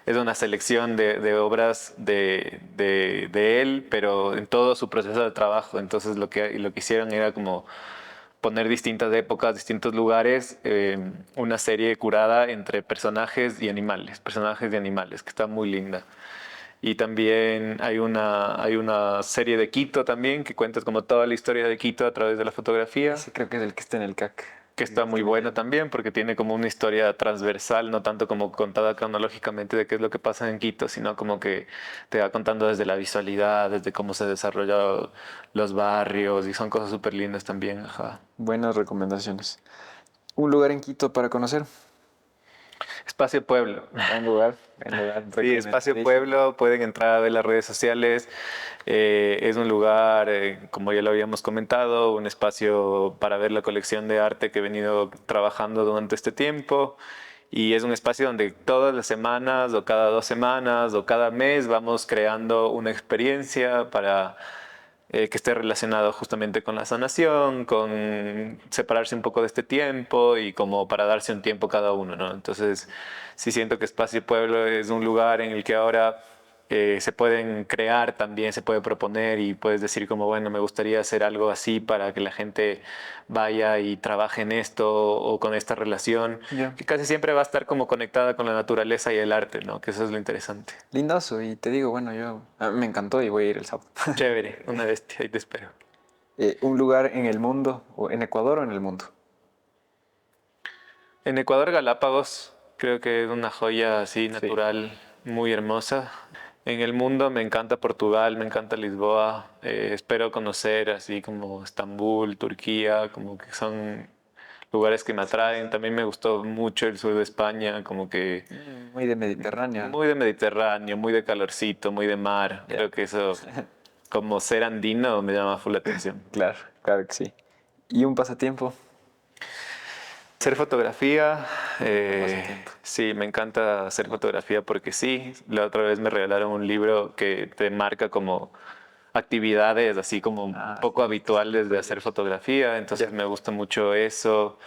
es una selección de obras de él, pero en todo su proceso de trabajo. Entonces lo que hicieron era como poner distintas épocas, distintos lugares, una serie curada entre personajes y animales, que está muy linda. Y también hay una serie de Quito también, que cuenta como toda la historia de Quito a través de la fotografía, Ese creo que es el que está en el CAC. que está muy buena también porque tiene como una historia transversal, no tanto como contada cronológicamente de qué es lo que pasa en Quito, sino como que te va contando desde la visualidad, desde cómo se desarrollan los barrios y son cosas súper lindas también. Ajá. Buenas recomendaciones. Un lugar en Quito para conocer. Espacio Pueblo. Buen lugar, buen lugar. Sí, Espacio Recomendadísimo. Pueblo, pueden entrar a ver las redes sociales. Es un lugar, como ya lo habíamos comentado, un espacio para ver la colección de arte que he venido trabajando durante este tiempo. Y es un espacio donde todas las semanas o cada 2 semanas o cada mes vamos creando una experiencia para que esté relacionado justamente con la sanación, con separarse un poco de este tiempo y como para darse un tiempo cada uno, ¿no? Entonces, sí siento que Espacio Pueblo es un lugar en el que ahora se pueden crear también, se puede proponer y puedes decir como, bueno, me gustaría hacer algo así para que la gente vaya y trabaje en esto o con esta relación, Ya. que casi siempre va a estar como conectada con la naturaleza y el arte, ¿no? Que eso es lo interesante. Lindazo. Y te digo, bueno, me encantó y voy a ir el sábado. Chévere, una bestia, ahí te espero. Un lugar en el mundo, o en Ecuador o en el mundo. En Ecuador, Galápagos, creo que es una joya así natural, muy hermosa. En el mundo me encanta Portugal, me encanta Lisboa. Espero conocer así como Estambul, Turquía, como que son lugares que me atraen. También me gustó mucho el sur de España, como que Muy de Mediterránea. muy de Mediterráneo, muy de calorcito, muy de mar. Ya. Creo que eso, como ser andino, me llama full la atención. Claro, claro que sí. ¿Y un pasatiempo? Hacer fotografía, Pasatiempo. sí, me encanta hacer fotografía porque sí, la otra vez me regalaron un libro que te marca como actividades así como poco Sí. habituales de hacer fotografía, entonces Ya. me gusta mucho eso.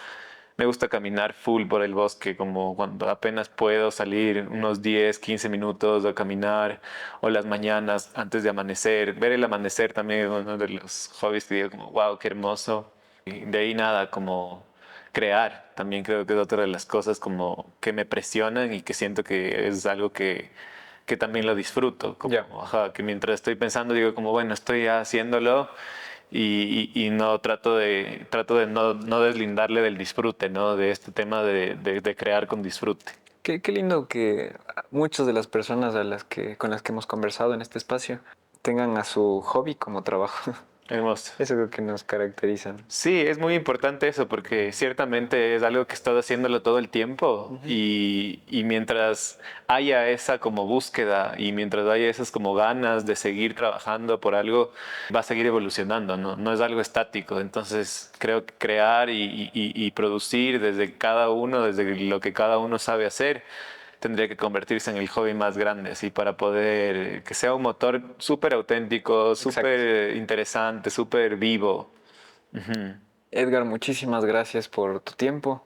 Me gusta caminar full por el bosque, como cuando apenas puedo salir unos 10, 15 minutos a caminar, o las mañanas antes de amanecer. Ver el amanecer también es uno de los hobbies que digo como, wow, qué hermoso. Y de ahí nada, como crear, también creo que es otra de las cosas como que me presionan y que siento que es algo que también lo disfruto, como, Ya. ajá, que mientras estoy pensando digo como, bueno, estoy ya haciéndolo y no trato de no deslindarle del disfrute, ¿no? De este tema de crear con disfrute. Qué lindo que muchas de las personas con las que hemos conversado en este espacio tengan a su hobby como trabajo. Hermoso. Eso creo que nos caracteriza. Sí, es muy importante eso porque ciertamente es algo que he estado haciéndolo todo el tiempo y mientras haya esa como búsqueda y mientras haya esas como ganas de seguir trabajando por algo, va a seguir evolucionando, ¿no? No es algo estático. Entonces creo que crear y producir desde cada uno, desde lo que cada uno sabe hacer, tendría que convertirse en el hobby más grande, así para poder que sea un motor súper auténtico, súper interesante, súper vivo. Ujú. Edgar, muchísimas gracias por tu tiempo.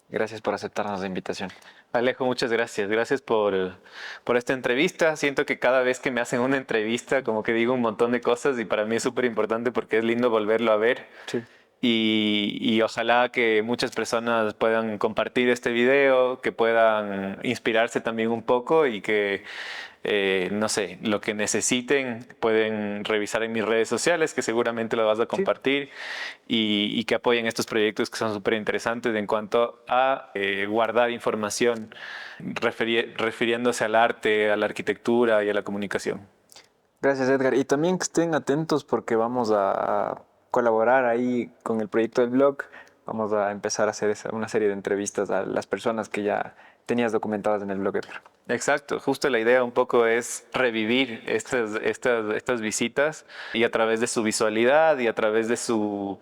Gracias por aceptarnos la invitación. Alejo, muchas gracias. Gracias por esta entrevista. Siento que cada vez que me hacen una entrevista, como que digo un montón de cosas y para mí es súper importante porque es lindo volverlo a ver. Sí. Y ojalá que muchas personas puedan compartir este video, que puedan inspirarse también un poco y que, no sé, lo que necesiten pueden revisar en mis redes sociales, que seguramente lo vas a compartir, y que apoyen estos proyectos que son súper interesantes en cuanto a guardar información refiriéndose al arte, a la arquitectura y a la comunicación. Gracias, Edgar. Y también que estén atentos porque vamos a colaborar ahí con el proyecto del blog. Vamos a empezar a hacer una serie de entrevistas a las personas que ya tenías documentadas en el blog, Edgar. Exacto, justo la idea un poco es revivir estas visitas y a través de su visualidad y a través de su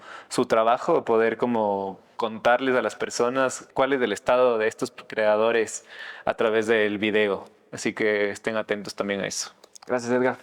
trabajo poder como contarles a las personas cuál es el estado de estos creadores a través del video. Así que estén atentos también a eso. Gracias, Edgar.